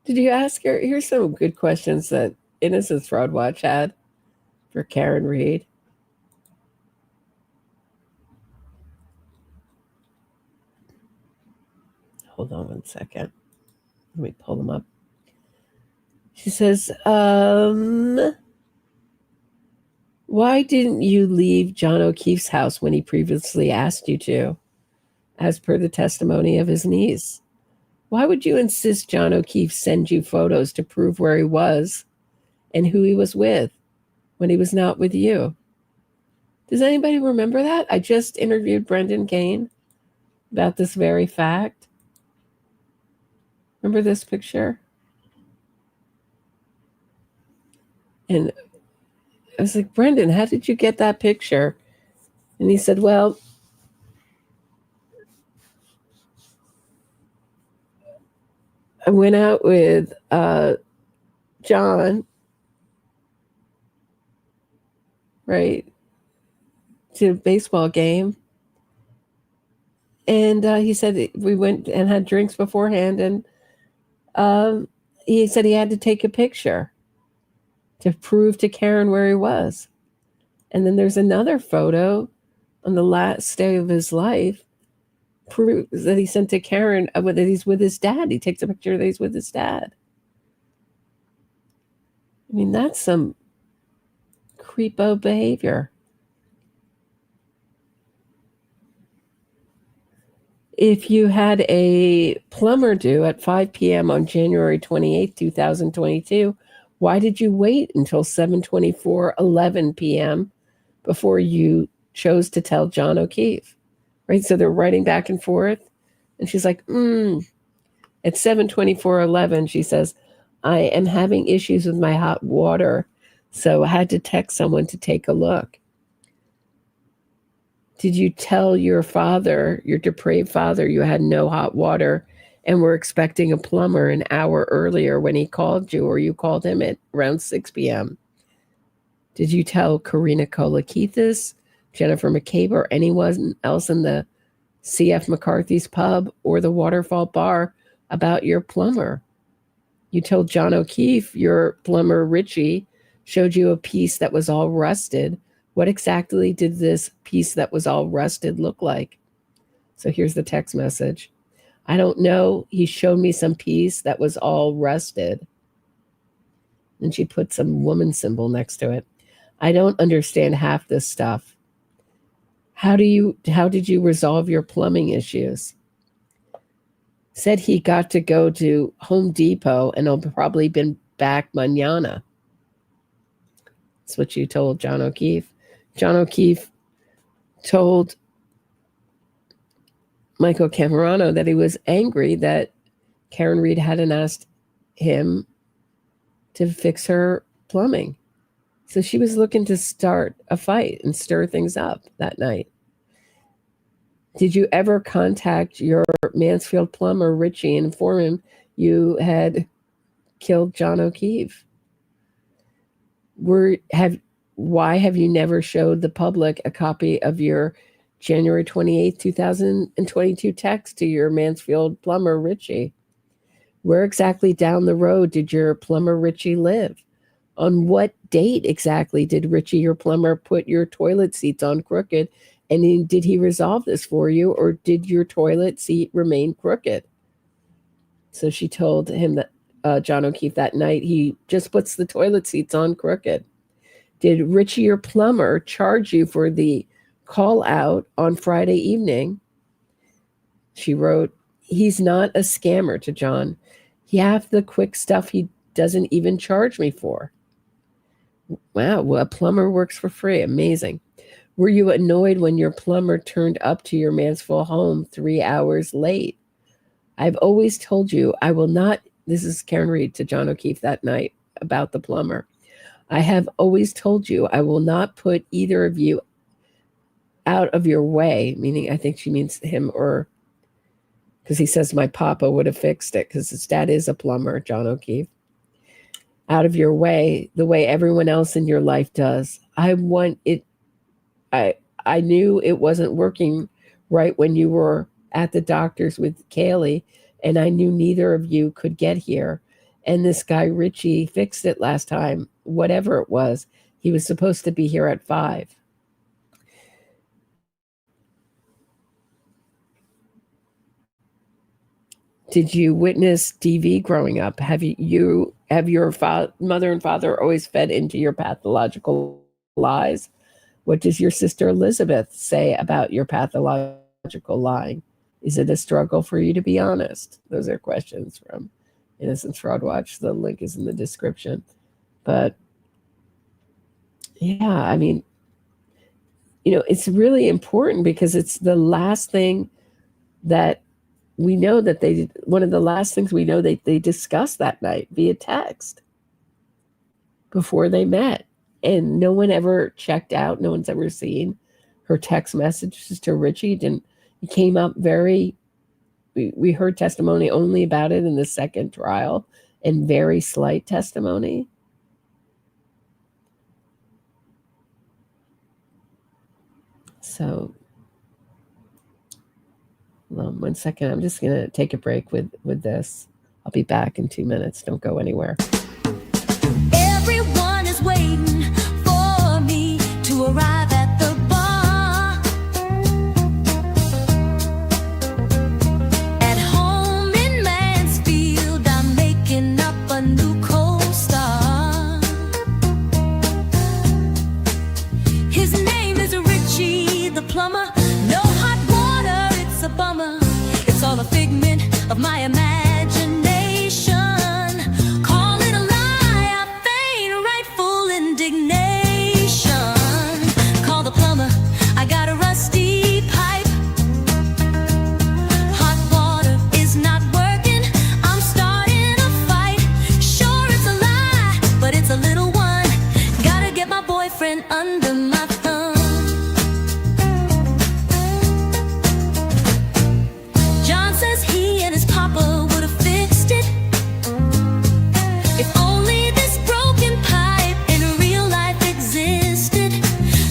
Did you ask her? Here's some good questions that Innocence Fraud Watch had for Karen Reed. Hold on one second. Let me pull them up. She says, why didn't you leave John O'Keefe's house when he previously asked you to, as per the testimony of his niece? Why would you insist John O'Keefe send you photos to prove where he was and who he was with when he was not with you? Does anybody remember that? I just interviewed Brendan Kane about this very fact. Remember this picture? And I was like, Brendan, how did you get that picture? And he said, well, I went out with John, right, to a baseball game. And he said we went and had drinks beforehand. And he said he had to take a picture to prove to Karen where he was. And then there's another photo on the last day of his life, proves that he sent to Karen that he's with his dad. He takes a picture that he's with his dad. I mean, that's some creepo behavior. If you had a plumber due at 5 p.m. on January 28, 2022, why did you wait until 7:24:11 p.m. before you chose to tell John O'Keefe? Right? So they're writing back and forth. And she's like, At 7:24:11, she says, I am having issues with my hot water, so I had to text someone to take a look. Did you tell your father, your depraved father, you had no hot water and were expecting a plumber an hour earlier when he called you, or you called him at around 6 p.m.? Did you tell Karina Kolakithis, Jennifer McCabe, or anyone else in the C.F. McCarthy's pub or the Waterfall Bar about your plumber? You told John O'Keefe your plumber, Richie, showed you a piece that was all rusted. What exactly did this piece that was all rusted look like? So here's the text message. I don't know. He showed me some piece that was all rusted. And she put some woman symbol next to it. I don't understand half this stuff. How did you resolve your plumbing issues? Said he got to go to Home Depot and he'll probably been back mañana. That's what you told John O'Keefe. John O'Keefe told Michael Camerano that he was angry that Karen Reed hadn't asked him to fix her plumbing. So she was looking to start a fight and stir things up that night. Did you ever contact your Mansfield plumber, Richie, and inform him you had killed John O'Keefe? Why have you never showed the public a copy of your January 28, 2022 text to your Mansfield plumber, Richie? Where exactly down the road did your plumber, Richie, live? On what date exactly did Richie, your plumber, put your toilet seats on crooked And did he resolve this for you, or did your toilet seat remain crooked? So she told him that John O'Keefe that night, he just puts the toilet seats on crooked. Did Richie, your plumber, charge you for the call out on Friday evening? She wrote, he's not a scammer to John. Half the quick stuff he doesn't even charge me for. Wow, well, a plumber works for free. Amazing. Were you annoyed when your plumber turned up to your Mansfield home 3 hours late? I've always told you I will not, this is Karen Reed to John O'Keefe that night about the plumber. I have always told you I will not put either of you out of your way, meaning I think she means him, or because he says my papa would have fixed it because his dad is a plumber, John O'Keefe. Out of your way, the way everyone else in your life does. I want it. I knew it wasn't working right when you were at the doctor's with Kaylee, and I knew neither of you could get here. And this guy, Richie, fixed it last time, whatever it was. He was supposed to be here at 5. Did you witness DV growing up? Have your mother and father always fed into your pathological lies? What does your sister Elizabeth say about your pathological lying? Is it a struggle for you to be honest? Those are questions from Innocence Fraud Watch. The link is in the description. But yeah, I mean, it's really important because it's the last thing that we know that one of the last things we know they discussed that night via text before they met. And no one ever checked out. No one's ever seen her text messages to Richie. It came up we heard testimony only about it in the second trial, and very slight testimony. So, one second. I'm just going to take a break with this. I'll be back in 2 minutes. Don't go anywhere. Everyone is waiting for me to arrive at the bar. At home in Mansfield, I'm making up a new co-star. His name is Richie the plumber. No hot water, it's a bummer. It's all a figment of my imagination. Call it a lie, I feign rightful indignation. Call the plumber, I got a rusty pipe. Hot water is not working, I'm starting a fight. Sure it's a lie, but it's a little one. Gotta get my boyfriend under my thumb. John says he and his papa would have fixed it. If only this broken pipe in real life existed.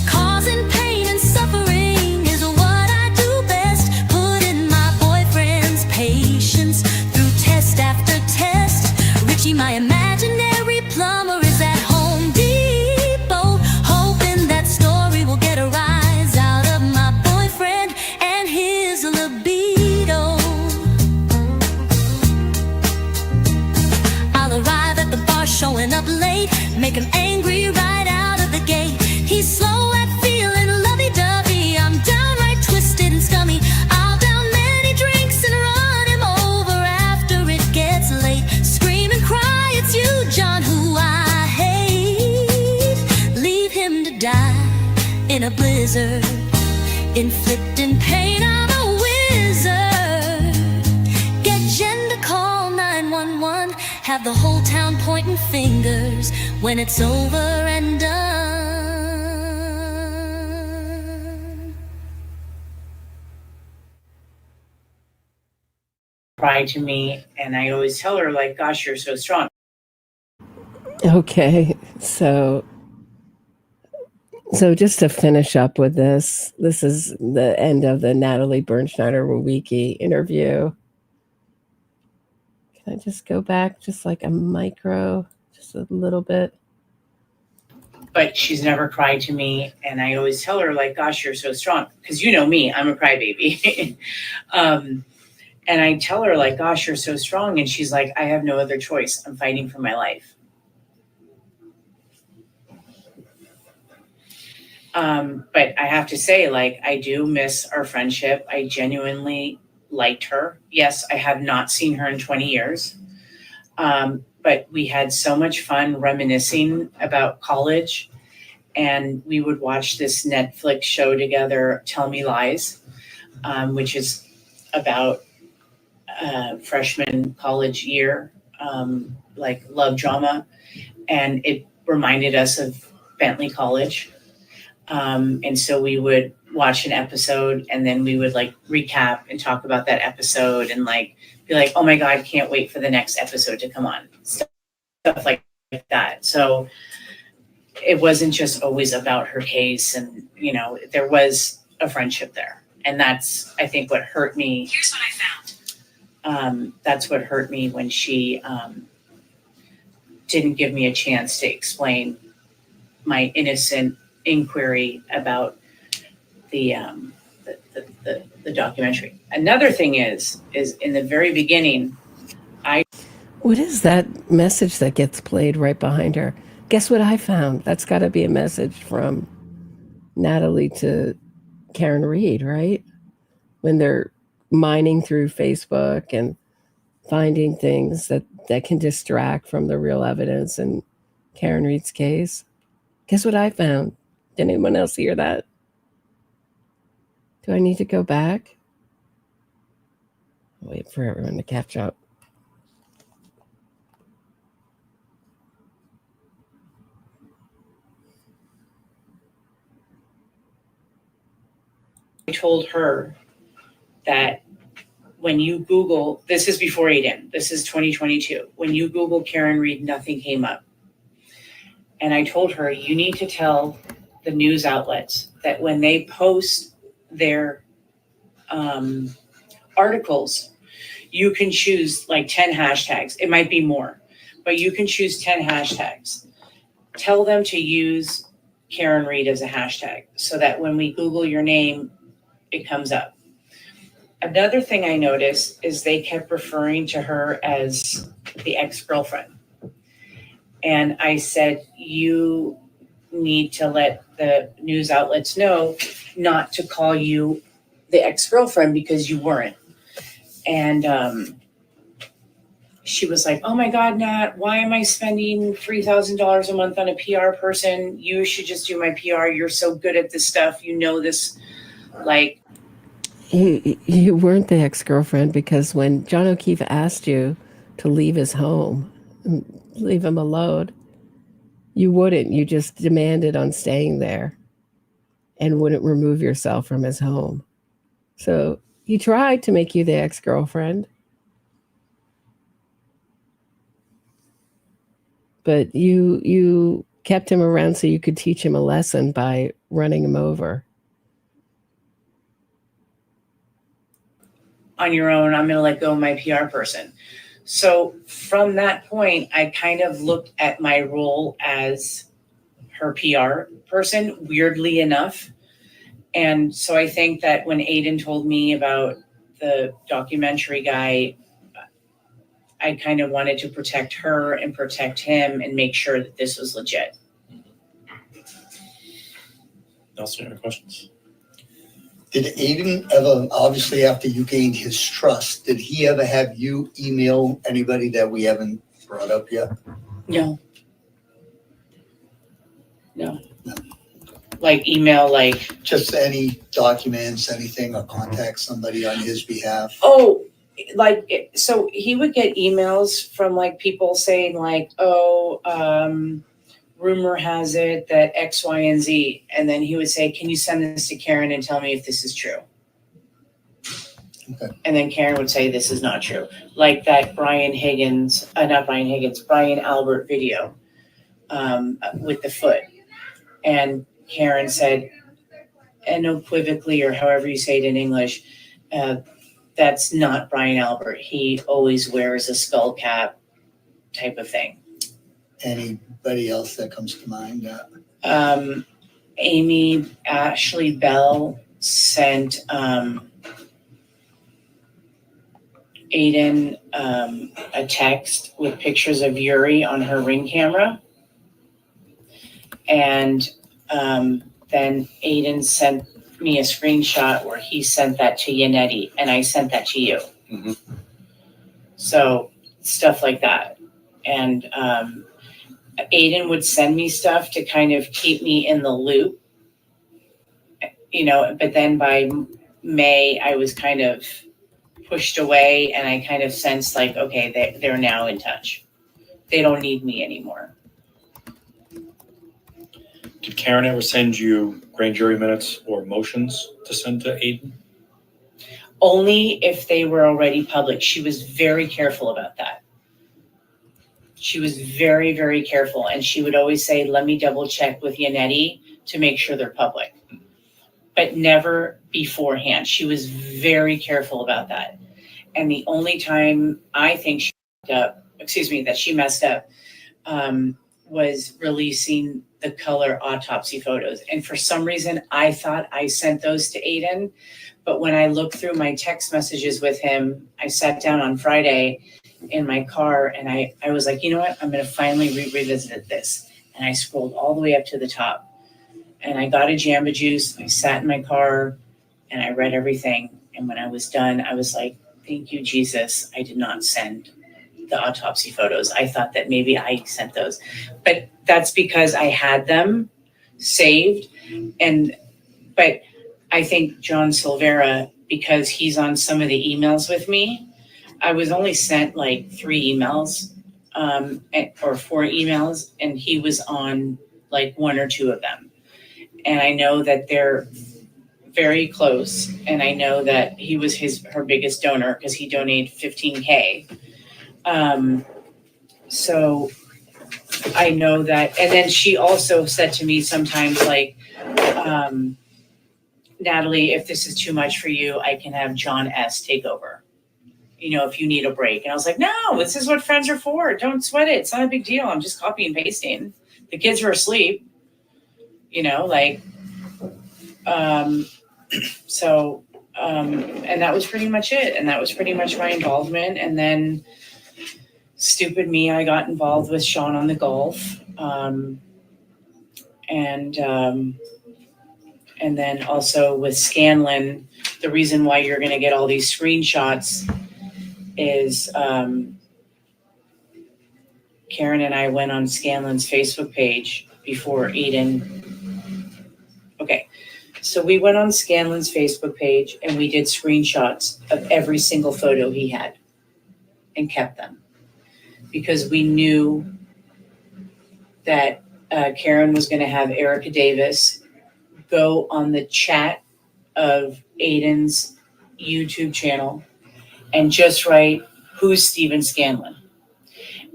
Causing pain and suffering is what I do best. Putting my boyfriend's patience through test after test. Richie, my imaginary plumber, is at Home Depot, hoping that story will get a rise out of my boyfriend and his libido. I'll arrive at the bar showing up late, make him angry right out of the gate. He's slow at feeling lovey-dovey, I'm downright twisted and scummy. I'll down many drinks and run him over after it gets late. Scream and cry, it's you, John, who I hate. Leave him to die in a blizzard, inflicting pain, I'm a wizard. Get Jen to call 911, have the whole town pointing fingers when it's over and done. Cry to me, and I always tell her, like, gosh, you're so strong. Okay, so just to finish up with this is the end of the Natalie Bernschneider-Wawicki interview. Can I just go back just like a micro, just a little bit? but she's never cried to me. And I always tell her, like, gosh, you're so strong. Because you know me, I'm a crybaby. And I tell her, like, gosh, you're so strong. And she's like, I have no other choice. I'm fighting for my life. But I have to say, like, I do miss our friendship. I genuinely liked her. Yes, I have not seen her in 20 years. But we had so much fun reminiscing about college. And we would watch this Netflix show together, Tell Me Lies, which is about freshman college year, like love drama. And it reminded us of Bentley College. And so we would watch an episode and then we would like recap and talk about that episode and like be like, oh my God, can't wait for the next episode to come on. Stuff like that. So it wasn't just always about her case. And, you know, there was a friendship there. And that's, I think, what hurt me. Here's what I found. That's what hurt me when she didn't give me a chance to explain my innocent inquiry about the documentary. Another thing is in the very beginning, What is that message that gets played right behind her? Guess what I found? That's got to be a message from Natalie to Karen Reed, right? When they're mining through Facebook and finding things that can distract from the real evidence in Karen Reed's case. Guess what I found? Did anyone else hear that? Do I need to go back? Wait for everyone to catch up. I told her that when you Google, this is before Aidan, this is 2022. When you Google Karen Reed, nothing came up. And I told her, you need to tell the news outlets that when they post their articles, you can choose like 10 hashtags. It might be more, but you can choose 10 hashtags. Tell them to use Karen Reed as a hashtag so that when we Google your name, it comes up. Another thing I noticed is they kept referring to her as the ex-girlfriend. And I said, you need to let the news outlets know not to call you the ex-girlfriend because you weren't. And she was like, oh my God, Nat, why am I spending $3,000 a month on a PR person? You should just do my PR. You're so good at this stuff. You know this, like. You weren't the ex-girlfriend because when John O'Keefe asked you to leave his home, leave him alone, you wouldn't. You just demanded on staying there and wouldn't remove yourself from his home. So he tried to make you the ex-girlfriend. But you kept him around so you could teach him a lesson by running him over. On your own, I'm going to let go of my PR person. So from that point, I kind of looked at my role as her PR person, weirdly enough. And so I think that when Aidan told me about the documentary guy, I kind of wanted to protect her and protect him and make sure that this was legit. Nelson, any questions? Did Aidan ever, obviously after you gained his trust, did he ever have you email anybody that we haven't brought up yet? No. Like email, like. Just any documents, anything, or contact somebody on his behalf? Oh, like, so he would get emails from like people saying like, rumor has it that X, Y, and Z. And then he would say, can you send this to Karen and tell me if this is true? Okay. And then Karen would say, this is not true. Like that Brian Albert video with the foot. And Karen said, unequivocally, or however you say it in English, that's not Brian Albert. He always wears a skull cap type of thing. Anybody else that comes to mind? Amy Ashley Bell sent Aidan a text with pictures of Yuri on her Ring camera. And then Aidan sent me a screenshot where he sent that to Yannetti, and I sent that to you. Mm-hmm. So stuff like that. And Aidan would send me stuff to kind of keep me in the loop, but then by May, I was kind of pushed away, and I kind of sensed like, okay, they're now in touch. They don't need me anymore. Did Karen ever send you grand jury minutes or motions to send to Aidan? Only if they were already public. She was very careful about that. She was very, very careful. And she would always say, let me double check with Yannetti to make sure they're public. But never beforehand. She was very careful about that. And the only time I think she messed up was releasing the color autopsy photos. And for some reason, I thought I sent those to Aidan. But when I looked through my text messages with him, I sat down on Friday in my car and I was like, you know what? I'm going to finally revisit this. And I scrolled all the way up to the top. And I got a Jamba Juice. I sat in my car and I read everything. And when I was done, I was like, thank you, Jesus. I did not send the autopsy photos. I thought that maybe I sent those. But that's because I had them saved. But I think John Silvera, because he's on some of the emails with me, I was only sent like 3 emails or 4 emails, and he was on like 1 or 2 of them. And I know that they're very close, and I know that he was her biggest donor because he donated $15K. So I know that. And then she also said to me sometimes like, Natalie, if this is too much for you, I can have John S. take over, if you need a break. And I was like, no, this is what friends are for. Don't sweat it. It's not a big deal. I'm just copy and pasting. The kids are asleep, and that was pretty much it. And that was pretty much my involvement. And then stupid me, I got involved with Sean on the golf. And then also with Scanlon, the reason why you're going to get all these screenshots is Karen and I went on Scanlon's Facebook page before Aidan. Okay, so we went on Scanlon's Facebook page and we did screenshots of every single photo he had and kept them because we knew that Karen was going to have Erica Davis go on the chat of Aidan's YouTube channel and just write, who's Stephen Scanlon?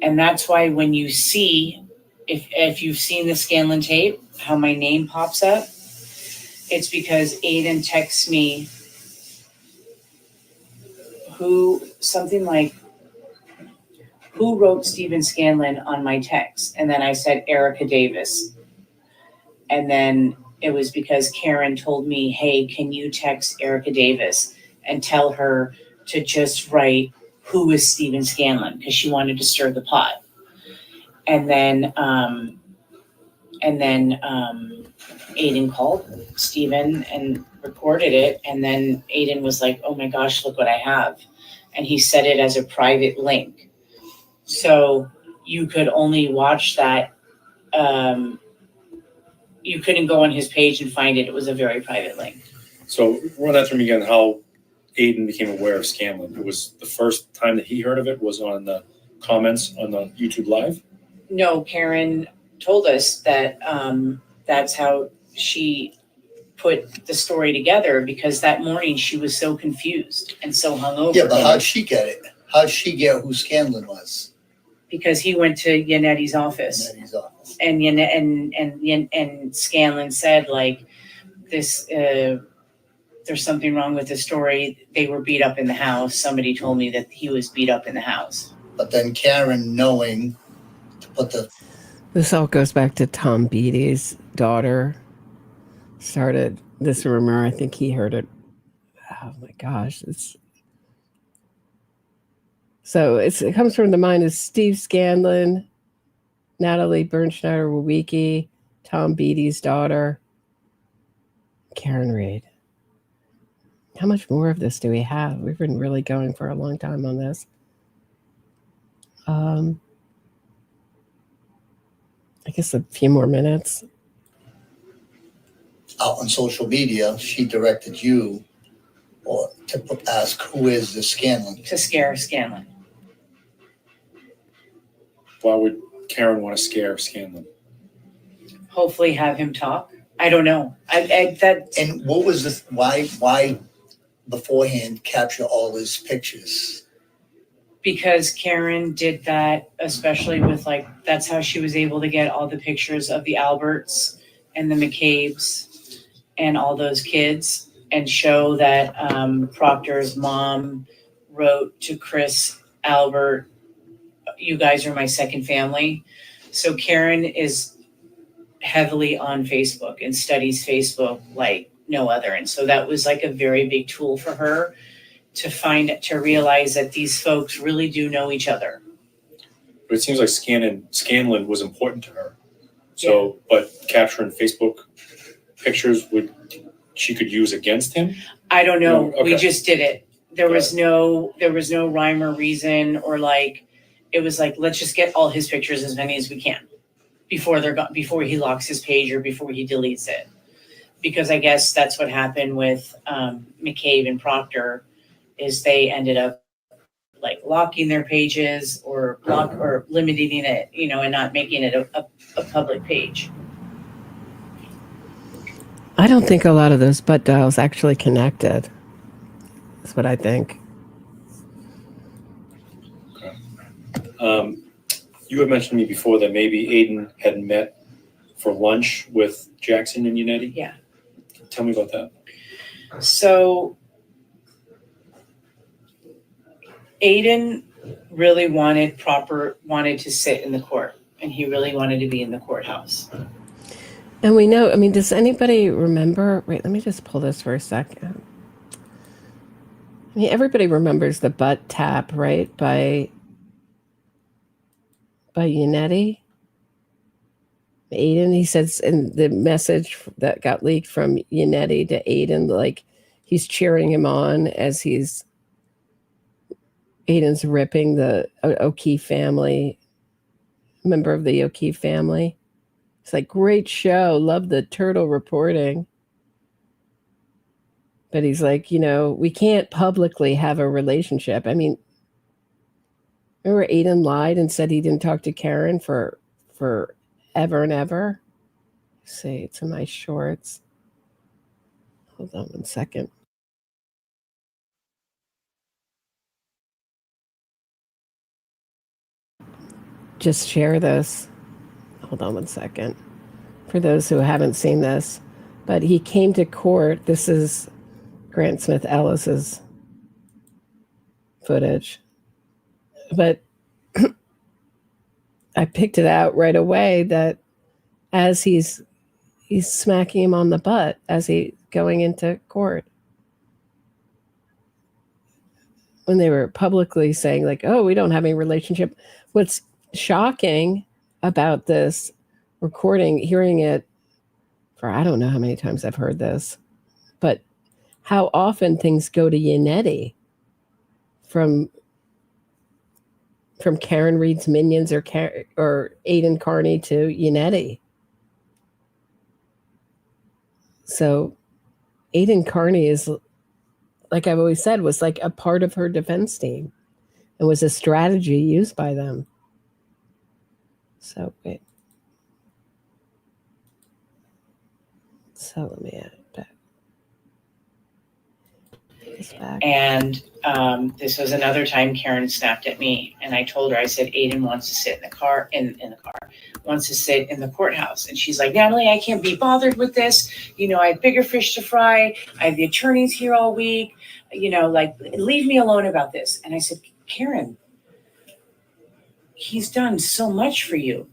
And that's why when you see, if you've seen the Scanlon tape, how my name pops up, it's because Aidan texts me something like, who wrote Stephen Scanlon on my text? And then I said, Erica Davis. And then it was because Karen told me, hey, can you text Erica Davis and tell her to just write, who is Stephen Scanlon? Because she wanted to stir the pot. And then Aidan called Stephen and recorded it. And then Aidan was like, oh my gosh, look what I have. And he set it as a private link. So you could only watch that. You couldn't go on his page and find it. It was a very private link. So run that through me again, how Aidan became aware of Scanlon. It was the first time that he heard of it was on the comments on the YouTube Live? No, Karen told us that that's how she put the story together because that morning she was so confused and so hungover. Yeah, but how'd she get it? How'd she get who Scanlon was? Because he went to Yannetti's office. And Scanlon said, like, this, there's something wrong with the story. They were beat up in the house. Somebody told me that he was beat up in the house. But then Karen knowing to put the... This all goes back to Tom Beatty's daughter started this rumor. I think he heard it. Oh my gosh. It comes from the mind of Steve Scanlon, Natalie Bernschneider-Wawicki, Tom Beatty's daughter, Karen Reed. How much more of this do we have? We've been really going for a long time on this. I guess a few more minutes. Out on social media, she directed you to ask who is the Scanlon. To scare Scanlon. Why would Karen want to scare Scanlon? Hopefully have him talk. I don't know. And what was why beforehand capture all his pictures? Because Karen did that, especially with that's how she was able to get all the pictures of the Alberts and the McCabe's and all those kids, and show that Proctor's mom wrote to Chris Albert, "You guys are my second family." So Karen is heavily on Facebook and studies Facebook like no other. And so that was a very big tool for her to realize that these folks really do know each other. But it seems like Scanlon was important to her. So, but capturing Facebook pictures she could use against him? I don't know. No? Okay. We just did it. There was no rhyme or reason, or it was let's just get all his pictures, as many as we can, before he locks his page or before he deletes it. Because I guess that's what happened with McCabe and Proctor, is they ended up locking their pages or limiting it, and not making it a public page. I don't think a lot of those butt dials actually connected. That's what I think. Okay. You had mentioned to me before that maybe Aidan had met for lunch with Jackson and Yannetti. Yeah. Tell me about that. So Aidan really wanted to sit in the court, and he really wanted to be in the courthouse. And we know, does anybody remember? Wait, let me just pull this for a second. Everybody remembers the butt tap, right? By Yannetti. Aidan, he says in the message that got leaked from Yannetti to Aidan, he's cheering him on as Aidan's ripping the O'Keefe family, member of the O'Keefe family. It's great show, love the turtle reporting. But he's we can't publicly have a relationship. Remember Aidan lied and said he didn't talk to Karen for ever and ever? Let's see, it's in my shorts. Hold on 1 second. Just share this. Hold on 1 second. For those who haven't seen this, but he came to court. This is Grant Smith Ellis's footage. But I picked it out right away that as he's smacking him on the butt as he going into court. When they were publicly saying oh, we don't have any relationship. What's shocking about this recording, hearing it for I don't know how many times I've heard this, but how often things go to Yannetti from Karen Reed's minions or Aidan Kearney to Yannetti. So Aidan Kearney is, like I've always said, was a part of her defense team and was a strategy used by them. So wait. So let me add it back. And this was another time Karen snapped at me, and I told her, I said, Aidan wants to sit in the car, wants to sit in the courthouse. And she's like, Natalie, I can't be bothered with this. I have bigger fish to fry. I have the attorneys here all week. Leave me alone about this. And I said, Karen, he's done so much for you.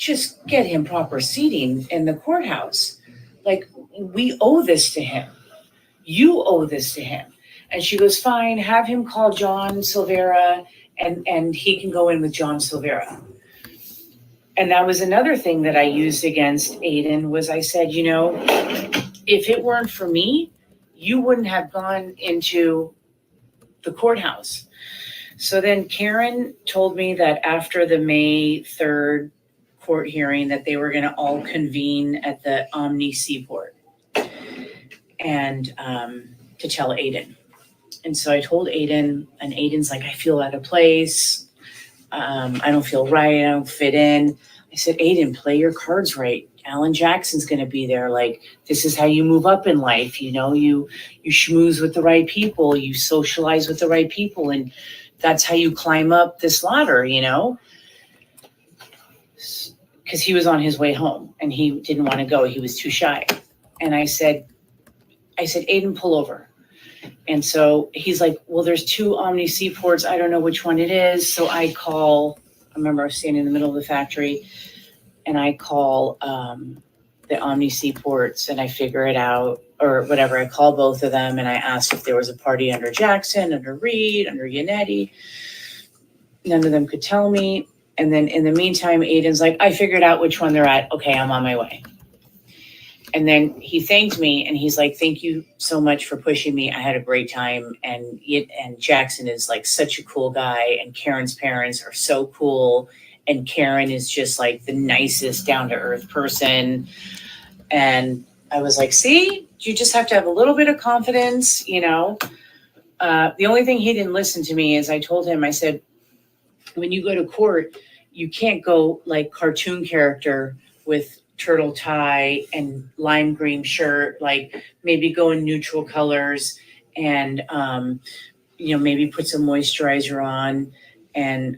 just get him proper seating in the courthouse. Like, we owe this to him. You owe this to him. And she goes, fine, have him call John Silvera and he can go in with John Silvera. And that was another thing that I used against Aidan was I said, you know, if it weren't for me, you wouldn't have gone into the courthouse. So then Karen told me that after the May 3rd court hearing that they were going to all convene at the Omni Seaport and to tell Aidan. And so I told Aidan, and Aidan's like, I feel out of place. I don't feel right. I don't fit in. I said, Aidan, play your cards right. Alan Jackson's going to be there. Like, this is how you move up in life. You know, you schmooze with the right people. You socialize with the right people. And that's how you climb up this ladder, you know? Because he was on his way home and he didn't want to go. He was too shy. And I said, Aidan, pull over. And so he's like, well, there's 2 Omni Seaports. I don't know which one it is. So I remember I was standing in the middle of the factory and I call the Omni Seaports and I figure it out or whatever. I call both of them and I asked if there was a party under Jackson, under Reed, under Yannetti. None of them could tell me. And then in the meantime, Aidan's like, I figured out which one they're at. Okay, I'm on my way. And then he thanked me and he's like, thank you so much for pushing me. I had a great time. And Jackson is like such a cool guy. And Karen's parents are so cool. And Karen is just like the nicest down to earth person. And I was like, see, you just have to have a little bit of confidence, you know. The only thing he didn't listen to me is I told him, I said, when you go to court, you can't go like cartoon character with turtle tie and lime green shirt, like maybe go in neutral colors and, you know, maybe put some moisturizer on and,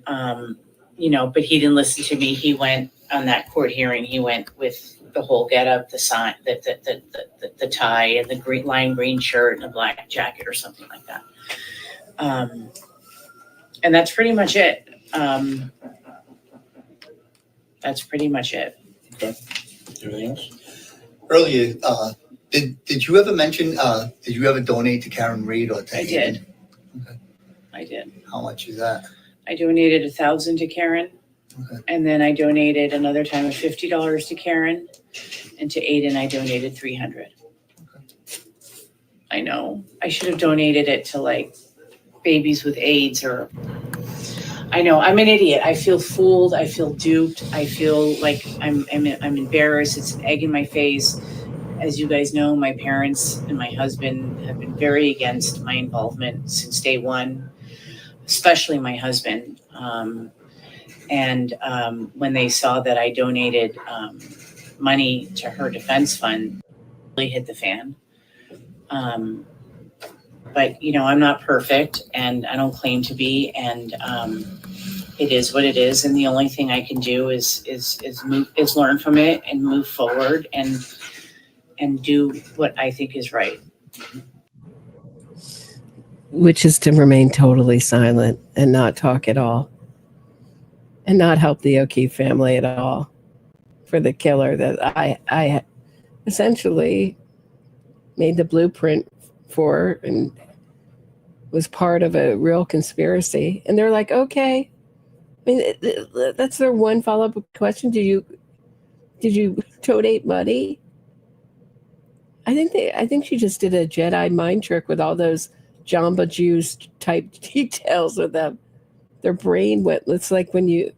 you know, but he didn't listen to me. He went on that court hearing. He went with the whole getup, the sign, the tie and the green lime green shirt and a black jacket or something like that. And that's pretty much it. That's pretty much it. Okay. Anything else? Earlier, did you ever mention, did you ever donate to Karen Reed or to I Aidan? did. Okay. I did. How much is that? I donated $1,000 to Karen. Okay. And then I donated another time of $50 to Karen. And to Aidan, I donated $300. Okay. I know. I should have donated it to like babies with AIDS or I know. I'm an idiot. I feel fooled. I feel duped. I feel like I'm embarrassed. It's an egg in my face. As you guys know, my parents and my husband have been very against my involvement since day one, especially my husband. When they saw that I donated money to her defense fund, it really hit the fan. But, you know, I'm not perfect and I don't claim to be. And it is what it is. And the only thing I can do is learn from it and move forward and do what I think is right. Which is to remain totally silent and not talk at all. And not help the O'Keefe family at all for the killer that I essentially made the blueprint for and was part of a real conspiracy. And they're like, okay. I mean, that's their one follow-up question. Did you donate money? I think she just did a Jedi mind trick with all those Jamba Juice type details with them. Their brain went, it's like when I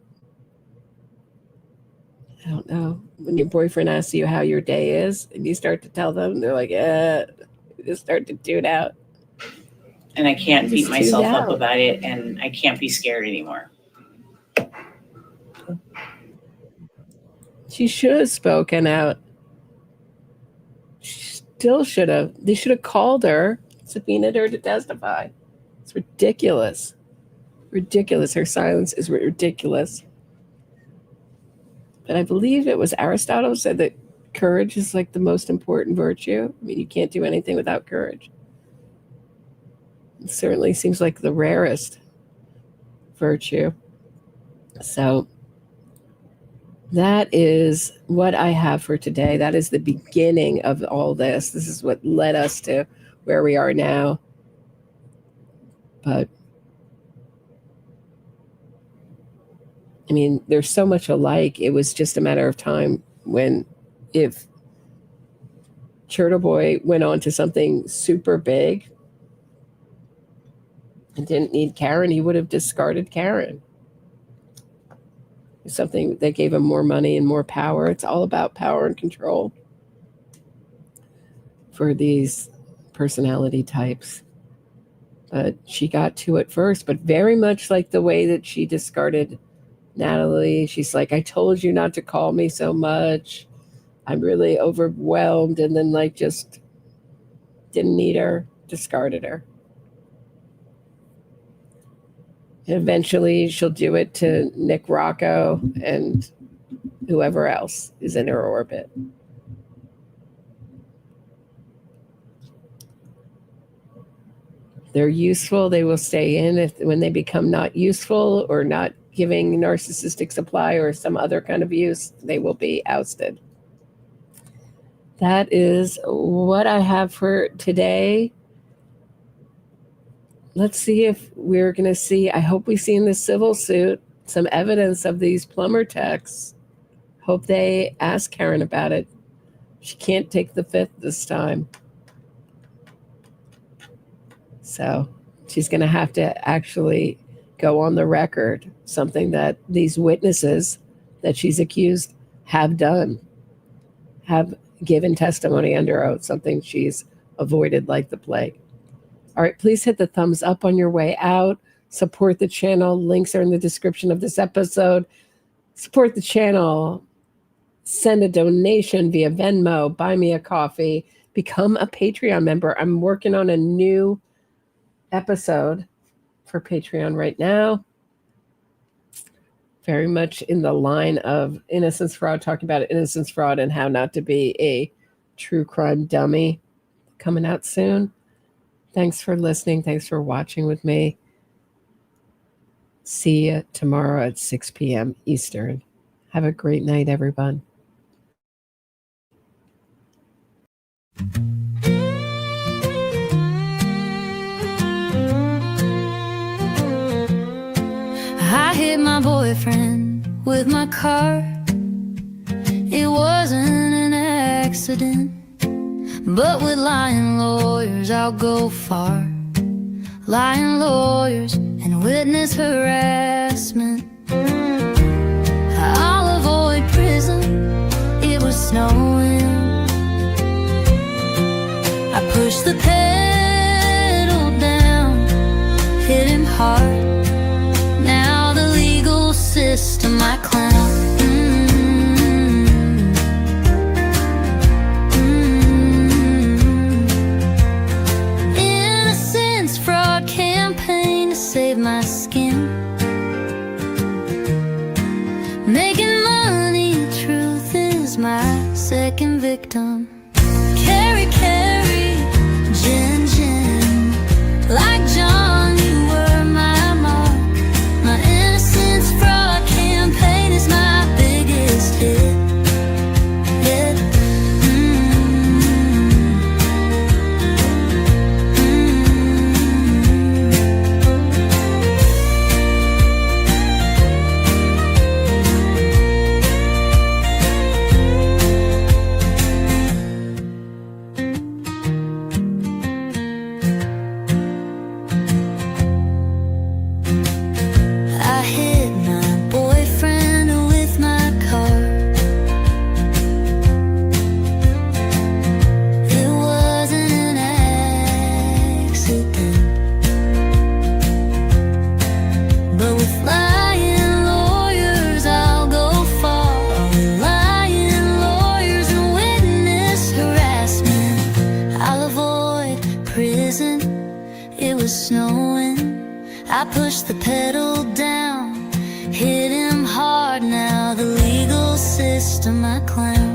don't know, when your boyfriend asks you how your day is and you start to tell them, they're like, you just start to tune out. And I can't beat myself up about it and I can't be scared anymore. She should have spoken out. She still should have. They should have called her, subpoenaed her to testify. It's ridiculous. Ridiculous. Her silence is ridiculous. But I believe it was Aristotle who said that courage is like the most important virtue. I mean, you can't do anything without courage. It certainly seems like the rarest virtue. So that is what I have for today. That is the beginning of all this. This is what led us to where we are now. But I mean, there's so much alike. It was just a matter of time when, if Turtleboy went on to something super big and didn't need Karen, he would have discarded Karen. Something that gave him more money and more power. It's all about power and control for these personality types. But she got to it first, but very much like the way that she discarded Natalie. She's like, I told you not to call me so much. I'm really overwhelmed. And then like just didn't need her, discarded her. And eventually she'll do it to Nick Rocco and whoever else is in her orbit. They're useful, they will stay in. When they become not useful or not giving narcissistic supply or some other kind of use, they will be ousted. That is what I have for today. Let's see if we're going to see, I hope we see in the civil suit some evidence of these plumber techs. Hope they ask Karen about it. She can't take the fifth this time. So she's going to have to actually go on the record, something that these witnesses that she's accused have done, have given testimony under oath, something she's avoided like the plague. All right, please hit the thumbs up on your way out. Support the channel. Links are in the description of this episode. Support the channel. Send a donation via Venmo. Buy me a coffee. Become a Patreon member. I'm working on a new episode for Patreon right now. Very much in the line of innocence fraud, talking about innocence fraud and how not to be a true crime dummy. Coming out soon. Thanks for listening. Thanks for watching with me. See you tomorrow at 6 p.m. Eastern. Have a great night, everyone. I hit my boyfriend with my car. It wasn't an accident. But with lying lawyers, I'll go far. Lying lawyers and witness harassment. I'll avoid prison. It was snowing. I pushed the pedal down, hit him hard. Now the legal system I clown. Save my skin. Making money, truth is my second victim. Carry, gin, like John, you were my mark. My innocence fraud campaign is my biggest hit. I pushed the pedal down, hit him hard. Now the legal system I clown.